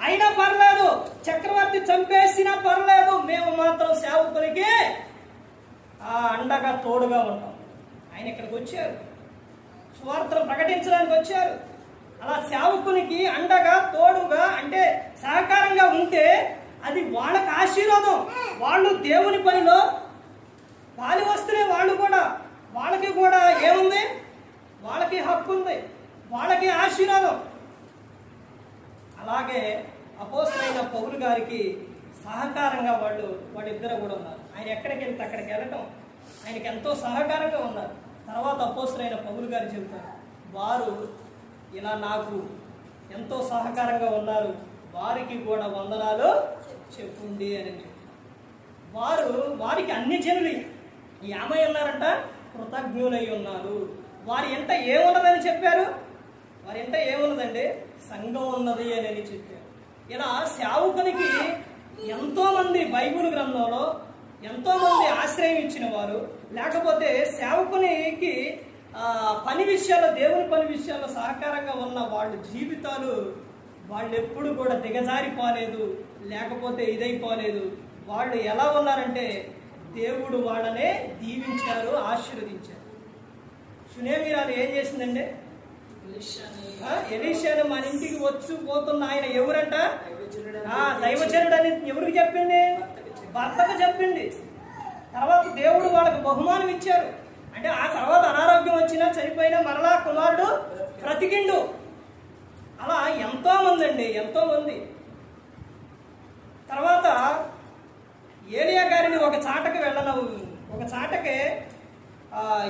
అయినా పర్లేదు, చక్రవర్తి చంపేసినా పర్లేదు, మేము మాత్రం సేవకునికి అండగా తోడుగా ఉంటాం. ఆయన ఇక్కడికి వచ్చారు, సువార్తను ప్రకటించడానికి వచ్చారు. అలా సేవకునికి అండగా తోడుగా అంటే సహకారంగా ఉంటే అది వాళ్ళకి ఆశీర్వాదం. వాళ్ళు దేవుని పనిలో పాలి వస్తే వాళ్ళకి కూడా ఏముంది? వాళ్ళకి హక్కు ఉంది, వాళ్ళకి ఆశీర్వాదం. అలాగే అపోస్తలుడైన పౌలు గారికి సహకారంగా వాళ్ళిద్దరు కూడా ఉన్నారు. ఆయన ఎక్కడికి వెళ్తే అక్కడికి వెళ్ళటం ఆయనకి ఎంతో సహకారంగా ఉన్నారు. తర్వాత అపోస్తలుడైన పౌలు గారు చెబుతారు, వారు ఇలా నాకు ఎంతో సహకారంగా ఉన్నారు, వారికి కూడా వందనాలు చెప్పుండి అని చెప్తారు. వారికి అన్ని జనులు ఏమై ఉన్నారంట? కృతజ్ఞులై ఉన్నారు. వారి ఎంత ఏమున్నదని చెప్పారు? మరి ఇంట ఏమున్నదండి? సంఘం ఉన్నది అని చెప్పారు. ఇలా సేవకునికి ఎంతో మంది బైబిల్ గ్రంథంలో ఎంతో మంది ఆశ్రయం ఇచ్చిన వారు, లేకపోతే సేవకునికి పని విషయాల్లో, దేవుని పని విషయాల్లో సహకారంగా ఉన్న వాళ్ళ జీవితాలు వాళ్ళు ఎప్పుడు కూడా దిగజారిపోలేదు, లేకపోతే ఇదైపోలేదు. వాళ్ళు ఎలా ఉన్నారంటే దేవుడు వాళ్ళనే దీవించారు, ఆశీర్వదించారు. సునేమిరాలు ఏం చేసిందండి? ఎలీషాను మన ఇంటికి వచ్చి పోతున్న ఆయన ఎవరంట? దైవజనుడు అని ఎవరికి చెప్పింది? భర్తకు చెప్పింది. తర్వాత దేవుడు వాళ్ళకు బహుమానం ఇచ్చారు. అంటే ఆ తర్వాత అనారోగ్యం వచ్చినా, చనిపోయినా మరలా కుమారుడు బ్రతికిండు. అలా ఎంతో మంది అండి, ఎంతో మంది. తర్వాత ఏలియా గారిని ఒక చాటకి ఒక చాటకి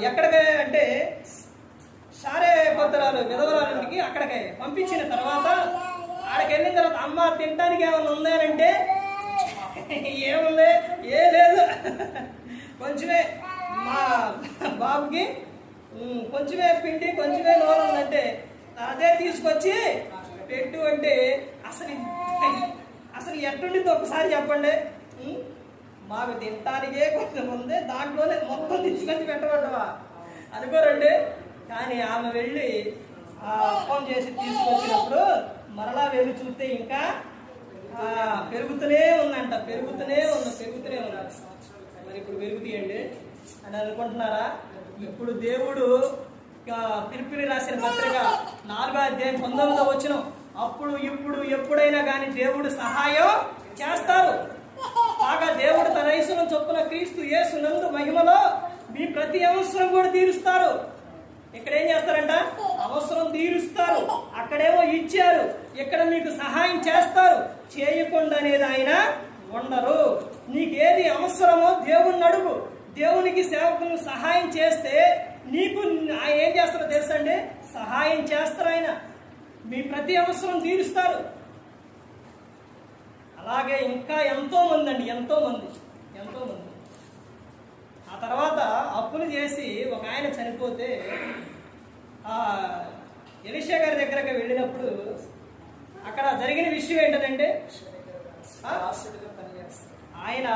ఎక్కడికి అంటే సారే పత్రాలు విధవరాలింటికి అక్కడికి పంపించిన తర్వాత ఆడికి వెళ్ళిన తర్వాత, అమ్మ తినడానికి ఏమైనా ఉందానంటే ఏముంది, ఏ లేదు, కొంచెమే మా బాబుకి కొంచెమే పిండి, కొంచెమే నూనె ఉందంటే అదే తీసుకొచ్చి పెట్టు అంటే అసలు ఎట్టుండింది ఒకసారి చెప్పండి. మాకు తినటానికే కొంచెం ఉంది, దాంట్లోనే మొత్తం తీసుకొచ్చి పెట్టమంటవా అనుకోరండి. కానీ ఆమె వెళ్ళి అప్పం చేసి తీసుకొచ్చినప్పుడు మరలా వెళ్ళి చూస్తే ఇంకా పెరుగుతూనే ఉందంట, పెరుగుతూనే ఉంది. మరి ఇప్పుడు పెరుగుతాయండి అని అనుకుంటున్నారా? ఇప్పుడు దేవుడు ఫిలిప్పీయులకు రాసిన పత్రిక 4వ అధ్యాయం 19వ వచనం, అప్పుడు ఇప్పుడు ఎప్పుడైనా కానీ దేవుడు సహాయం చేస్తారు. కాగా దేవుడు తన ఐశ్వర్యం చొప్పున క్రీస్తు యేసునందు మహిమలో మీ ప్రతి అవసరం కూడా తీరుస్తారు. ఇక్కడ ఏం చేస్తారంట? అవసరం తీరుస్తారు. అక్కడేమో ఇచ్చారు, ఇక్కడ మీకు సహాయం చేస్తారు. చేయకుండా అనేది ఆయన ఉండరు. నీకేది అవసరమో దేవుణ్ణి అడుగు. దేవునికి సేవకులు సహాయం చేస్తే నీకు ఆయన ఏం చేస్తారో తెలుసా అండి? సహాయం చేస్తారు. ఆయన మీ ప్రతి అవసరం తీరుస్తారు. అలాగే ఇంకా ఎంతో మంది అండి, ఎంతో మంది. ఆ తర్వాత అప్పులు చేసి ఒక ఆయన చనిపోతే ఎలీషా గారి దగ్గరకు వెళ్ళినప్పుడు అక్కడ జరిగిన విషయం ఏంటంటే, ఆయన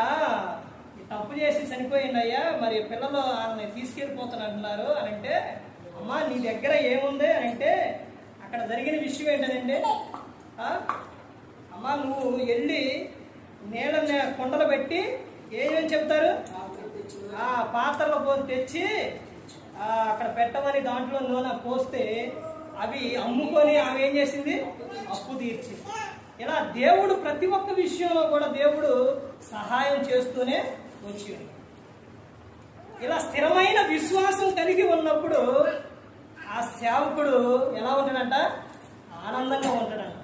తప్పు చేసి చనిపోయిందయ్యా, మరి పిల్లలు ఆయన్ని తీసుకెళ్ళిపోతానంటున్నారు అని అంటే, అమ్మా నీ దగ్గర ఏముంది అని అంటే, అక్కడ జరిగిన విషయం ఏంటంటే, అమ్మా నువ్వు వెళ్ళి నీళ్ళ కుండలు పెట్టి ఏమని చెప్తారు, పాత్రలో పోసి తెచ్చి అక్కడ పెట్టమని దాంట్లో నూనె పోస్తే అవి అమ్ముకొని ఆమె ఏం చేసింది? అప్పు తీర్చింది. ఇలా దేవుడు ప్రతి ఒక్క విషయంలో కూడా దేవుడు సహాయం చేస్తూనే వచ్చాడు. ఇలా స్థిరమైన విశ్వాసం కలిగి ఉన్నప్పుడు ఆ సేవకుడు ఎలా ఉంటాడంట? ఆనందంగా ఉంటాడంట.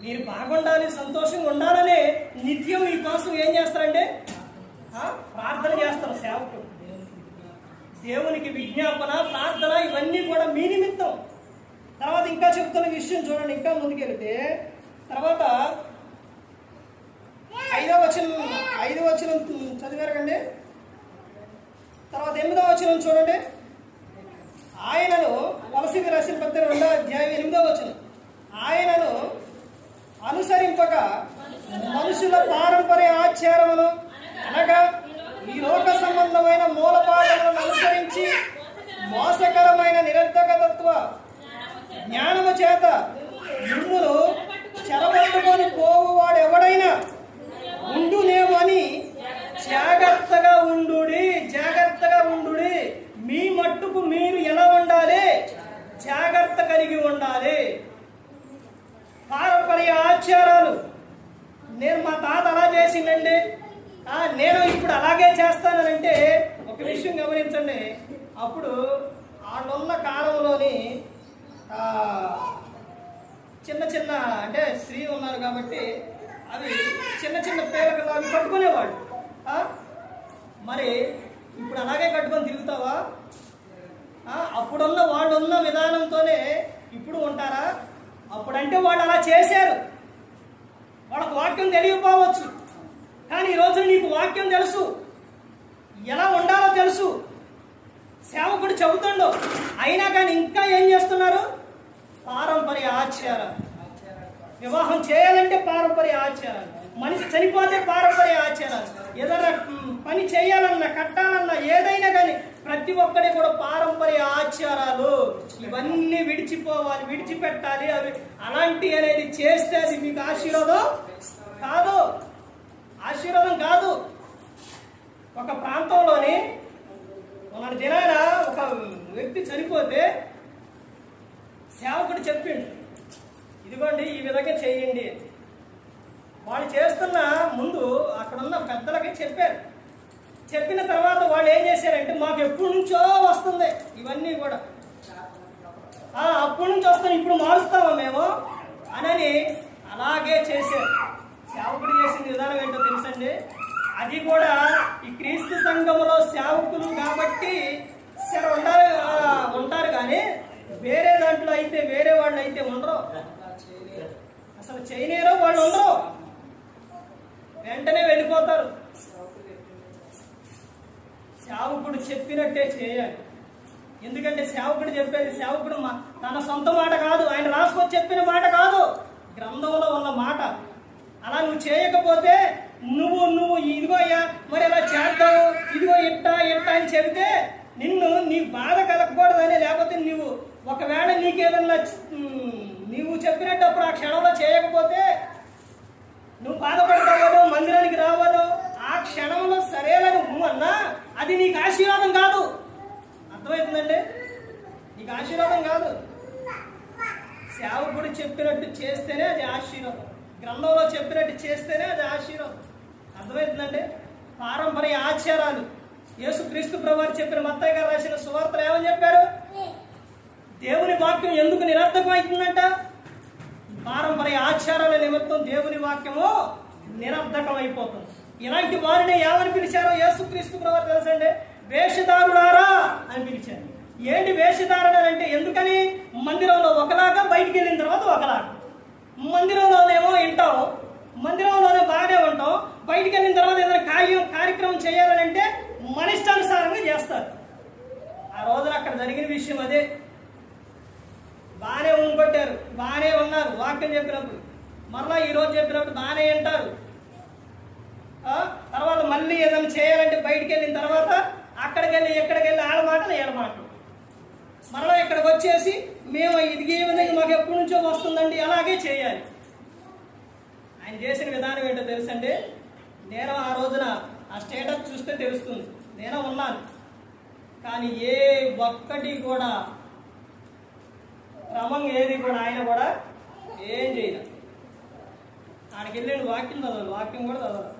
మీరు బాగుండాలి, సంతోషంగా ఉండాలని నిత్యం మీకోసం ఏం చేస్తారంటే ప్రార్థన చేస్తారు సేవకుడు. దేవునికి విజ్ఞాపన, ప్రార్థన ఇవన్నీ కూడా మీ నిమిత్తం. తర్వాత ఇంకా చెప్తున్న విషయం చూడండి, ఇంకా ముందుకెళ్తే తర్వాత 5వ వచనం చదివారు కండి. తర్వాత 8వ వచనం చూడండి. ఆయనను వలసికి రాసిన పత్రిక 2వ అధ్యాయం 8వ వచనం, ఆయనను అనుసరింపక మనుషుల పారంపర్య ఆచారములు అనగా ఈ లోక సంబంధమైన మూలపాఠములను అనుసరించి మోసకరమైన నిరర్ధకతత్వ జ్ఞానము చేత మిమ్మును చెరబట్టుకొని పోవువాడు ఎవడైనా ఉండునేమో అని జాగ్రత్తగా ఉండుడి. మీ మట్టుకు మీరు ఎలా ఉండాలి? జాగ్రత్త కలిగి ఉండాలి. పారంపర్య ఆచారాలు, నేను మా తాత అలా చేసిందండి, నేను ఇప్పుడు అలాగే చేస్తానంటే ఒక విషయం గమనించండి. అప్పుడు వాళ్ళున్న కాలంలోని చిన్న అంటే స్త్రీ ఉన్నారు కాబట్టి అవి చిన్న పేర్లు అవి కట్టుకునేవాళ్ళు. మరి ఇప్పుడు అలాగే కట్టుకొని తిరుగుతావా? అప్పుడున్న వాళ్ళు ఉన్న విధానంతోనే ఇప్పుడు ఉంటారా? అప్పుడంటే వాళ్ళు అలా చేశారు, వాళ్ళకు వాక్యం తెలియకపోవచ్చు. కానీ ఈరోజు నీకు వాక్యం తెలుసు, ఎలా ఉండాలో తెలుసు. సేవకుడు చెబుతుండు, అయినా కానీ ఇంకా ఏం చేస్తున్నారు? పారంపర్య ఆచారాలు. వివాహం చేయాలంటే పారంపర్య ఆచారాలు, మనిషి చనిపోతే పారంపర్య ఆచారాలు, ఏదైనా పని చేయాలన్నా కట్టాలన్నా ఏదైనా కానీ ప్రతి ఒక్కటి కూడా పారంపర్య ఆచారాలు. ఇవన్నీ విడిచిపోవాలి, విడిచిపెట్టాలి. అవి అలాంటి అనేది చేస్తే అది మీకు ఆశీర్వాదం కాదు, ఆశీర్వాదం కాదు. ఒక ప్రాంతంలోని మన దినాన ఒక వ్యక్తి చనిపోతే సేవకుడు చెప్పిండు, ఇదిగోండి ఈ విధంగా చేయండి. వాళ్ళు చేస్తున్న ముందు అక్కడున్న పెద్దలకి చెప్పారు. చెప్పిన తర్వాత వాళ్ళు ఏం చేశారంటే, మాకు ఎప్పటి నుంచో వస్తుంది ఇవన్నీ కూడా, అప్పటి నుంచి వస్తాం, ఇప్పుడు మారుస్తామా మేము అని అలాగే చేశారు. సేవకుడు చేసిన విధానం ఏంటో తెలుసండి? అది కూడా ఈ క్రీస్తు సంఘములో సేవకులు కాబట్టి ఉంటారు కానీ వేరే దాంట్లో అయితే వేరే వాళ్ళు అయితే ఉండరు, అసలు చేయలేరు, వాళ్ళు ఉండరు, వెంటనే వెళ్ళిపోతారు. సేవకుడు చెప్పినట్టే చేయాలి. ఎందుకంటే సేవకుడు చెప్పేది సేవకుడు తన సొంత మాట కాదు, ఆయన రాసుకొని చెప్పిన మాట కాదు, గ్రంథంలో ఉన్న మాట. అలా నువ్వు చేయకపోతే నువ్వు ఇదిగో అయ్యా మరి ఎలా చేద్దావు, ఇదిగో ఇట్టా అని చెబితే నీ బాధ కలగకూడదని, లేకపోతే నువ్వు ఒకవేళ నీకేదన్నా నువ్వు చెప్పినట్టు అప్పుడు ఆ క్షణంలో చేయకపోతే నువ్వు బాధపడతావో, మందిరానికి రావాలో, ఆ క్షణంలో సరేలని అన్నా అది నీకు ఆశీర్వాదం కాదు. అర్థమవుతుందండి? నీకు ఆశీర్వాదం కాదు. సేవకుడు చెప్పినట్టు చేస్తేనే అది ఆశీర్వాదం, గ్రంథంలో చెప్పినట్టు చేస్తేనే అది ఆశీర్వాదం. అర్థమవుతుందండి? పారంపర్య ఆచారాలు. యేసుక్రీస్తు ప్రభువు చెప్పిన మత్తయి గారు రాసిన సువార్తలు ఏమని చెప్పారు? దేవుని వాక్యం ఎందుకు నిరర్థకం అవుతుందంట? పారంపర్య ఆచారాల నిమిత్తం దేవుని వాక్యము నిరర్థకం అయిపోతుంది. ఇలాంటి వారిని ఏమని పిలిచారో యేసుక్రీస్తు ప్రభువు తెలుసండి? వేషధారులారా అని పిలిచారు. ఏంటి వేషధారణ అంటే? ఎందుకని? మందిరంలో ఒకలాగా, బయటికి వెళ్ళిన తర్వాత ఒకలాగా. మందిరంలోనేమో వింటాం, మందిరంలోనే బాగానే ఉంటాం, బయటికి వెళ్ళిన తర్వాత ఏదైనా కార్యక్రమం చేయాలంటే మన ఇష్టానుసారంగా చేస్తారు. ఆ రోజున అక్కడ జరిగిన విషయం అదే. బాగానే ఉంకొట్టారు, బాగానే ఉన్నారు వాక్యం చెప్పినప్పుడు, మరలా ఈరోజు చెప్పినప్పుడు బాగానే వింటారు. తర్వాత మళ్ళీ ఏదైనా చేయాలంటే బయటికి వెళ్ళిన తర్వాత అక్కడికి వెళ్ళి ఎక్కడికి వెళ్ళి ఆడమాటలు ఏడమాటలు, మరలా ఇక్కడికి వచ్చేసి మేము ఇది ఏ విధంగా మాకు ఎప్పటి నుంచో వస్తుందండి అలాగే చేయాలి. ఆయన చేసిన విధానం ఏంటో తెలుసండి? నేను ఆ రోజున ఆ స్టేటస్ చూస్తే తెలుస్తుంది, నేను ఉన్నాను, కానీ ఏ ఒక్కటి కూడా క్రమంగా ఏది కూడా ఆయన కూడా ఏం చేయలేదు. ఆడికి వెళ్ళాడు, వాక్యం చదవాలి, వాక్యం కూడా చదవాలి,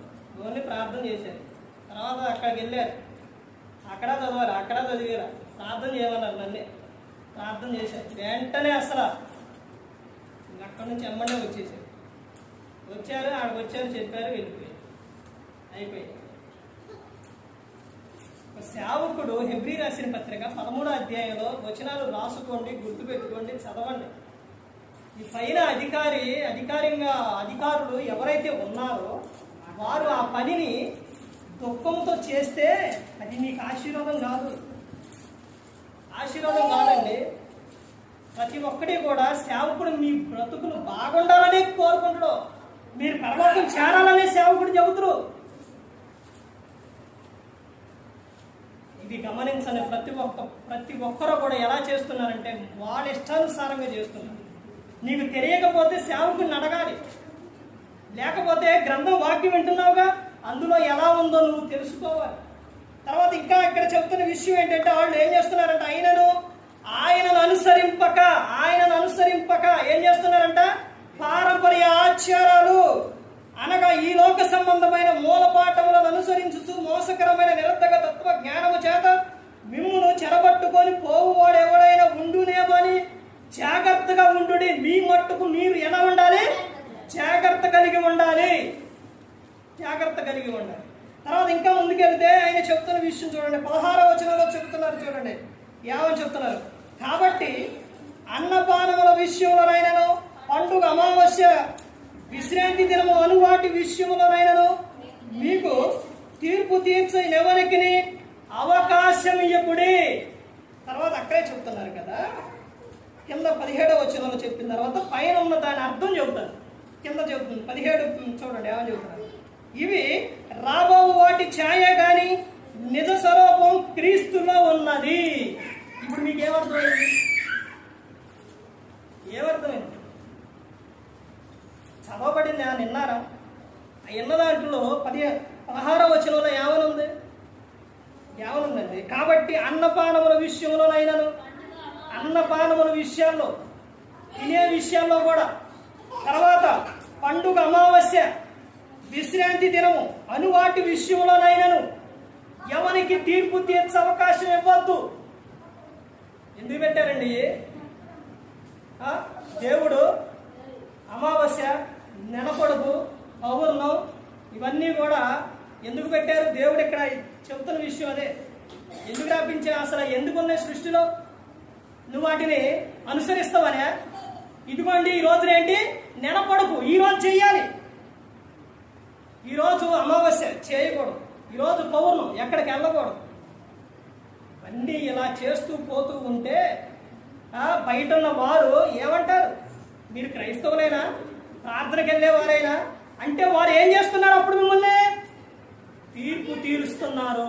ఓన్లీ ప్రార్థన చేశారు. తర్వాత అక్కడికి వెళ్ళారు, అక్కడ చదవాలి, అక్కడ చదివారు, ప్రార్థన చేయమన్నారు, నన్ను ప్రార్థన చేశారు. వెంటనే అసలు అక్కడి నుంచి ఎమ్మడే వచ్చారు, ఆడికి వచ్చారు, చెప్పారు, వెళ్ళిపోయారు, అయిపోయింది. సేవకుడు హెబ్రీ రాసిన పత్రిక 13వ అధ్యాయంలో వచనాలు రాసుకోండి, గుర్తుపెట్టుకోండి, చదవండి. ఈ పైన అధికారులు ఎవరైతే ఉన్నారో వారు ఆ పనిని దుఃఖంతో చేస్తే అది మీకు ఆశీర్వాదం కాదు, ఆశీర్వాదం కాదండి. ప్రతి ఒక్కటి కూడా సేవకుడు మీ బ్రతుకులు బాగుండాలని కోరుకుంటాడు, మీరు పరలోకం చేరాలనే సేవకుడు చెబుతురు. ఇది గమనించండి. ప్రతి ఒక్కరూ కూడా ఎలా చేస్తున్నారంటే వాళ్ళ ఇష్టానుసారంగా చేస్తున్నారు. నీకు తెలియకపోతే సేవకుడిని అడగాలి, లేకపోతే గ్రంథం వాక్యం వింటున్నావుగా అందులో ఎలా ఉందో నువ్వు తెలుసుకోవాలి. తర్వాత ఇంకా ఇక్కడ చెప్తున్న విషయం ఏంటంటే వాళ్ళు ఏం చేస్తున్నారంట? ఆయనను అనుసరింపక ఏం చేస్తున్నారంట? పారంపర్య ఆచారాలు అనగా ఈ లోక సంబంధమైన మూలపాఠములను అనుసరించుచు మోసకరమైన నిరర్ధక తత్వ జ్ఞానము చేత మిమ్మును చెరబట్టుకొని పోవువాడు ఎవడైనా ఉండునేమని జాగ్రత్తగా ఉండు. మీ మట్టుకు మీరు ఎలా ఉండాలి? జాగ్రత్త కలిగి ఉండాలి. తర్వాత ఇంకా ముందుకెళ్తే ఆయన చెప్తున్న విషయం చూడండి, 16వ వచనంలో చెప్తున్నారు. చూడండి ఏమని చెప్తున్నారు? కాబట్టి అన్నపానముల విషయంలోనైనను, పండుగ, అమావాస్య, విశ్రాంతి దినము అను వాటి విషయములోనైనను మీకు తీర్పు తీర్చనెవరికి అవకాశం ఇయ్యకుడి. తర్వాత అక్కడే చెప్తున్నారు కదా, కింద 17వ వచనంలో చెప్పిన తర్వాత పైన ఉన్న దాని అర్థం చెబుతారు. కింద చెబుతుంది 17 చూడండి ఏమని చెబుతున్నారు. ఇవి రాబో వాటి ఛాయ గాని నిజ స్వరూపం క్రీస్తులో ఉన్నది. ఇప్పుడు మీకు ఏమర్థమైంది? ఏమర్థమైంది? చదవబడింది నిన్నారా? ఎన్న దాంట్లో 16వ వచనంలో ఏమనుంది? ఏమనుందండి? కాబట్టి అన్నపానముల విషయంలోనైనాను, అన్నపానముల విషయాల్లో, తినే విషయాల్లో కూడా, తర్వాత పండుగ, అమావాస్య, విశ్రాంతి దినము అను వాటి విషయంలోనైనాను ఎవరికి తీర్పు తీర్చే అవకాశం ఇవ్వద్దు. ఎందుకు పెట్టారండి? దేవుడు అమావాస్య, నెనపొడుపు, పౌర్ణం ఇవన్నీ కూడా ఎందుకు పెట్టారు? దేవుడు ఇక్కడ చెబుతున్న విషయం అదే. ఎందుకు రాపించా? అసలు ఎందుకున్నాయి సృష్టిలో? నువ్వు వాటిని అనుసరిస్తావనే? ఇదిగోండి ఈ రోజునేంటి నెనపొడుపు, ఈరోజు చెయ్యాలి, ఈరోజు అమావాస్య చేయకూడదు, ఈరోజు పౌర్ణం ఎక్కడికి వెళ్ళకూడదు. అన్నీ ఇలా చేస్తూ పోతూ ఉంటే బయట ఉన్న వారు ఏమంటారు? మీరు క్రైస్తవులైనా, ప్రార్థనకి వెళ్ళేవారైనా అంటే వారు ఏం చేస్తున్నారు? అప్పుడు మిమ్మల్ని తీర్పు తీరుస్తున్నారు.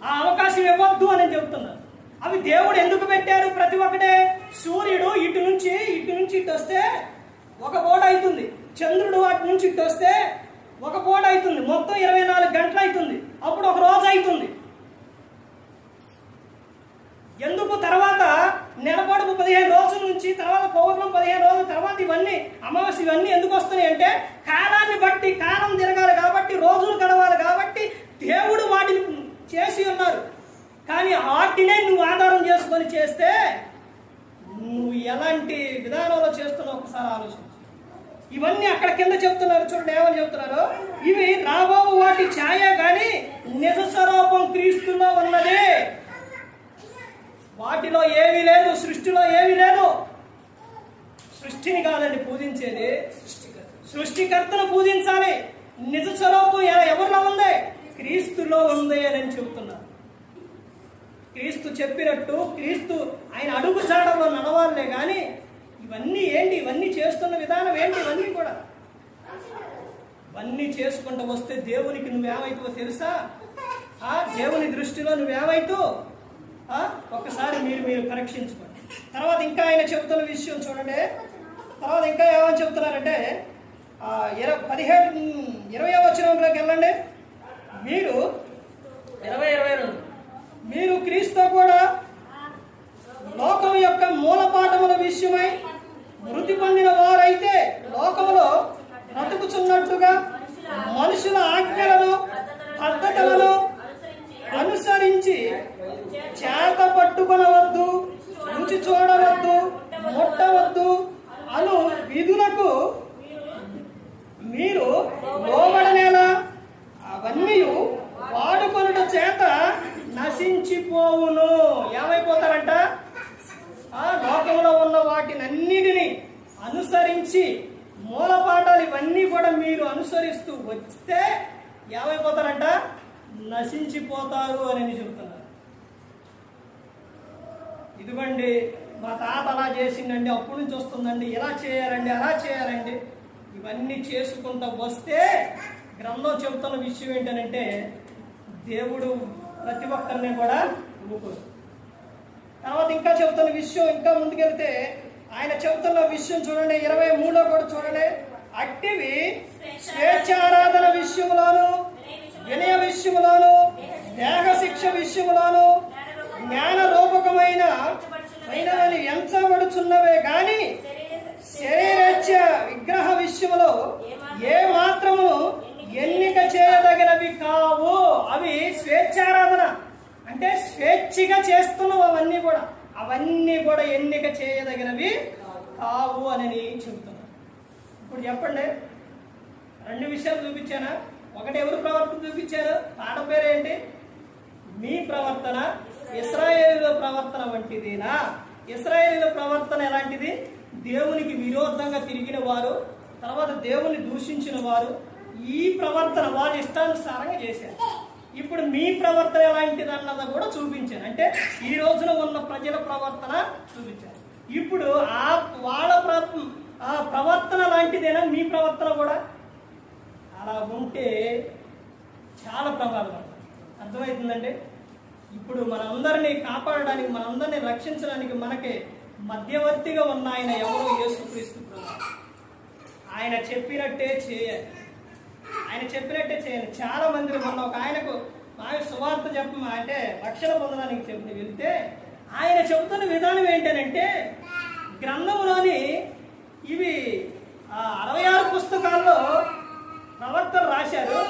ఆ అవకాశం ఇవ్వద్దు అని చెబుతున్నారు. అవి దేవుడు ఎందుకు పెట్టారు? ప్రతి ఒక్కటే సూర్యుడు ఇటు నుంచి ఇటు వస్తే ఒక పూట అవుతుంది, చంద్రుడు అటు నుంచి ఇటు వస్తే ఒక పూట అవుతుంది, మొత్తం 24 గంటలు అవుతుంది, అప్పుడు ఒక రోజు అవుతుంది. ఎందుకు? తర్వాత నెలపొడుపు 15 రోజుల నుంచి, తర్వాత పౌర్ణం 15 రోజుల తర్వాత ఇవన్నీ అమావాస్య ఇవన్నీ ఎందుకు వస్తున్నాయి అంటే కాలాన్ని బట్టి, కాలం తిరగాలి కాబట్టి, రోజులు గడవాలి కాబట్టి దేవుడు వాటిని చేసి ఉన్నారు. కానీ వాటినే నువ్వు ఆధారం చేసుకొని చేస్తే నువ్వు ఎలాంటి విధానంలో చేస్తున్నావు ఒకసారి ఆలోచించు. ఇవన్నీ అక్కడ కింద చెప్తున్నారు చూడండి ఏమని చెప్తున్నారు. ఇవి రాబో వాటి ఛాయ కానీ నిజ స్వరూపం క్రీస్తులో ఉన్నదే. వాటిలో ఏమీ లేదు, సృష్టిలో ఏమీ లేదు. సృష్టిని కాదండి పూజించేది, సృష్టికర్తను పూజించాలి. నిజ స్వరూపం ఎవరిలో ఉంది? క్రీస్తులో ఉంది అని చెబుతున్నారు. క్రీస్తు చెప్పినట్టు, క్రీస్తు ఆయన అడుగు జాడల్లో నడవాలే కానీ ఇవన్నీ ఏంటి? ఇవన్నీ చేస్తున్న విధానం ఏంటి? ఇవన్నీ కూడా ఇవన్నీ చేసుకుంటూ వస్తే దేవునికి నువ్వేమైతావో తెలుసా? దేవుని దృష్టిలో నువ్వేమైతావు ఒక్కసారి మీరు పరీక్షించుకోండి. తర్వాత ఇంకా ఆయన చెబుతున్న విషయం చూడండి. తర్వాత ఇంకా ఏమని చెబుతున్నారంటే 20వ వచనంలోకి వెళ్ళండి. మీరు 22 మీరు క్రీస్తు కూడా లోకం యొక్క మూలపాఠముల విషయమై మృతి పొందిన వారైతే లోకములో బ్రతుకుచున్నట్టుగా మనుషుల ఆజ్ఞలను, పద్ధతులను అనుసరించి చేత పట్టుకొనవద్దు, రుచి చూడవద్దు, ముట్టవద్దు అను విధులకు మీరు లోబడనేలా అవన్నీ వాడుకొనుట చేత నశించిపోవును. ఏమైపోతారంట? లోకంలో ఉన్న వాటిని అన్నిటినీ అనుసరించి మూలపాఠాలు ఇవన్నీ కూడా మీరు అనుసరిస్తూ వస్తే ఏమైపోతారంట? నశించిపోతారు అని చెబుతున్నారు. ఇదిగోండి మా తాత అలా చేసిండండి, అప్పటి నుంచి వస్తుందండి, ఇలా చేయాలండి, అలా చేయాలండి, ఇవన్నీ చేసుకుంటూ వస్తే గ్రంథం చెబుతున్న విషయం ఏంటంటే దేవుడు ప్రతి ఒక్కరిని కూడా ఊరుకోరు. తర్వాత ఇంకా చెబుతున్న విషయం, ఇంకా ముందుకెళ్తే ఆయన చెబుతున్న విషయం చూడండి 23లో కూడా చూడండి. అట్టివి స్వేచ్ఛారాధన విషయంలోను, వినయ విషయంలోను, దేహ శిక్ష విషయంలోను, జ్ఞాన రూపకమైన ఎంచబడుచున్నవే గాని శరీరేచ్ఛ విగ్రహ విషయంలో ఏ మాత్రము ఎన్నిక చేయదగినవి కావు. అవి స్వేచ్ఛారాధన అంటే స్వేచ్ఛగా చేస్తున్నావు, అవన్నీ కూడా ఎన్నిక చేయదగినవి కావు అని చెబుతున్నాను. ఇప్పుడు చెప్పండి, 2 విషయాలు చూపించానా? ఒకటి ఎవరు ప్రవర్తన చూపించారు? పాఠం పేరేంటి? మీ ప్రవర్తన ఇశ్రాయేలీయుల ప్రవర్తన వంటిదేనా? ఇశ్రాయేలీయుల ప్రవర్తన ఎలాంటిది? దేవునికి విరోధంగా తిరిగిన వారు, తర్వాత దేవుని దూషించిన వారు, ఈ ప్రవర్తన వారి ఇష్టానుసారంగా చేశారు. ఇప్పుడు మీ ప్రవర్తన ఎలాంటిది అన్నది కూడా చూపించాను. అంటే ఈ రోజున ఉన్న ప్రజల ప్రవర్తన చూపించాను. ఇప్పుడు వాళ్ళ ప్రవర్తన లాంటిదేనా మీ ప్రవర్తన కూడా? అలా ఉంటే చాలా ప్రమాదం. అర్థమవుతుందండి? ఇప్పుడు మనందరినీ కాపాడడానికి, మనందరినీ రక్షించడానికి మనకి మధ్యవర్తిగా ఉన్న ఆయన ఎవరో? యేసుక్రీస్తు ప్రభువు. ఆయన చెప్పినట్టే చేయాలి. ఆయన చెప్పినట్టే చేయాలి. చాలా మంది మొన్న ఒక ఆయనకు సువార్త అంటే రక్షణ పొందడానికి వెళ్తే ఆయన చెబుతున్న విధానం ఏంటంటే, గ్రంథంలోని ఇవి 66 పుస్తకాల్లో ప్రవక్తలు రాశారు,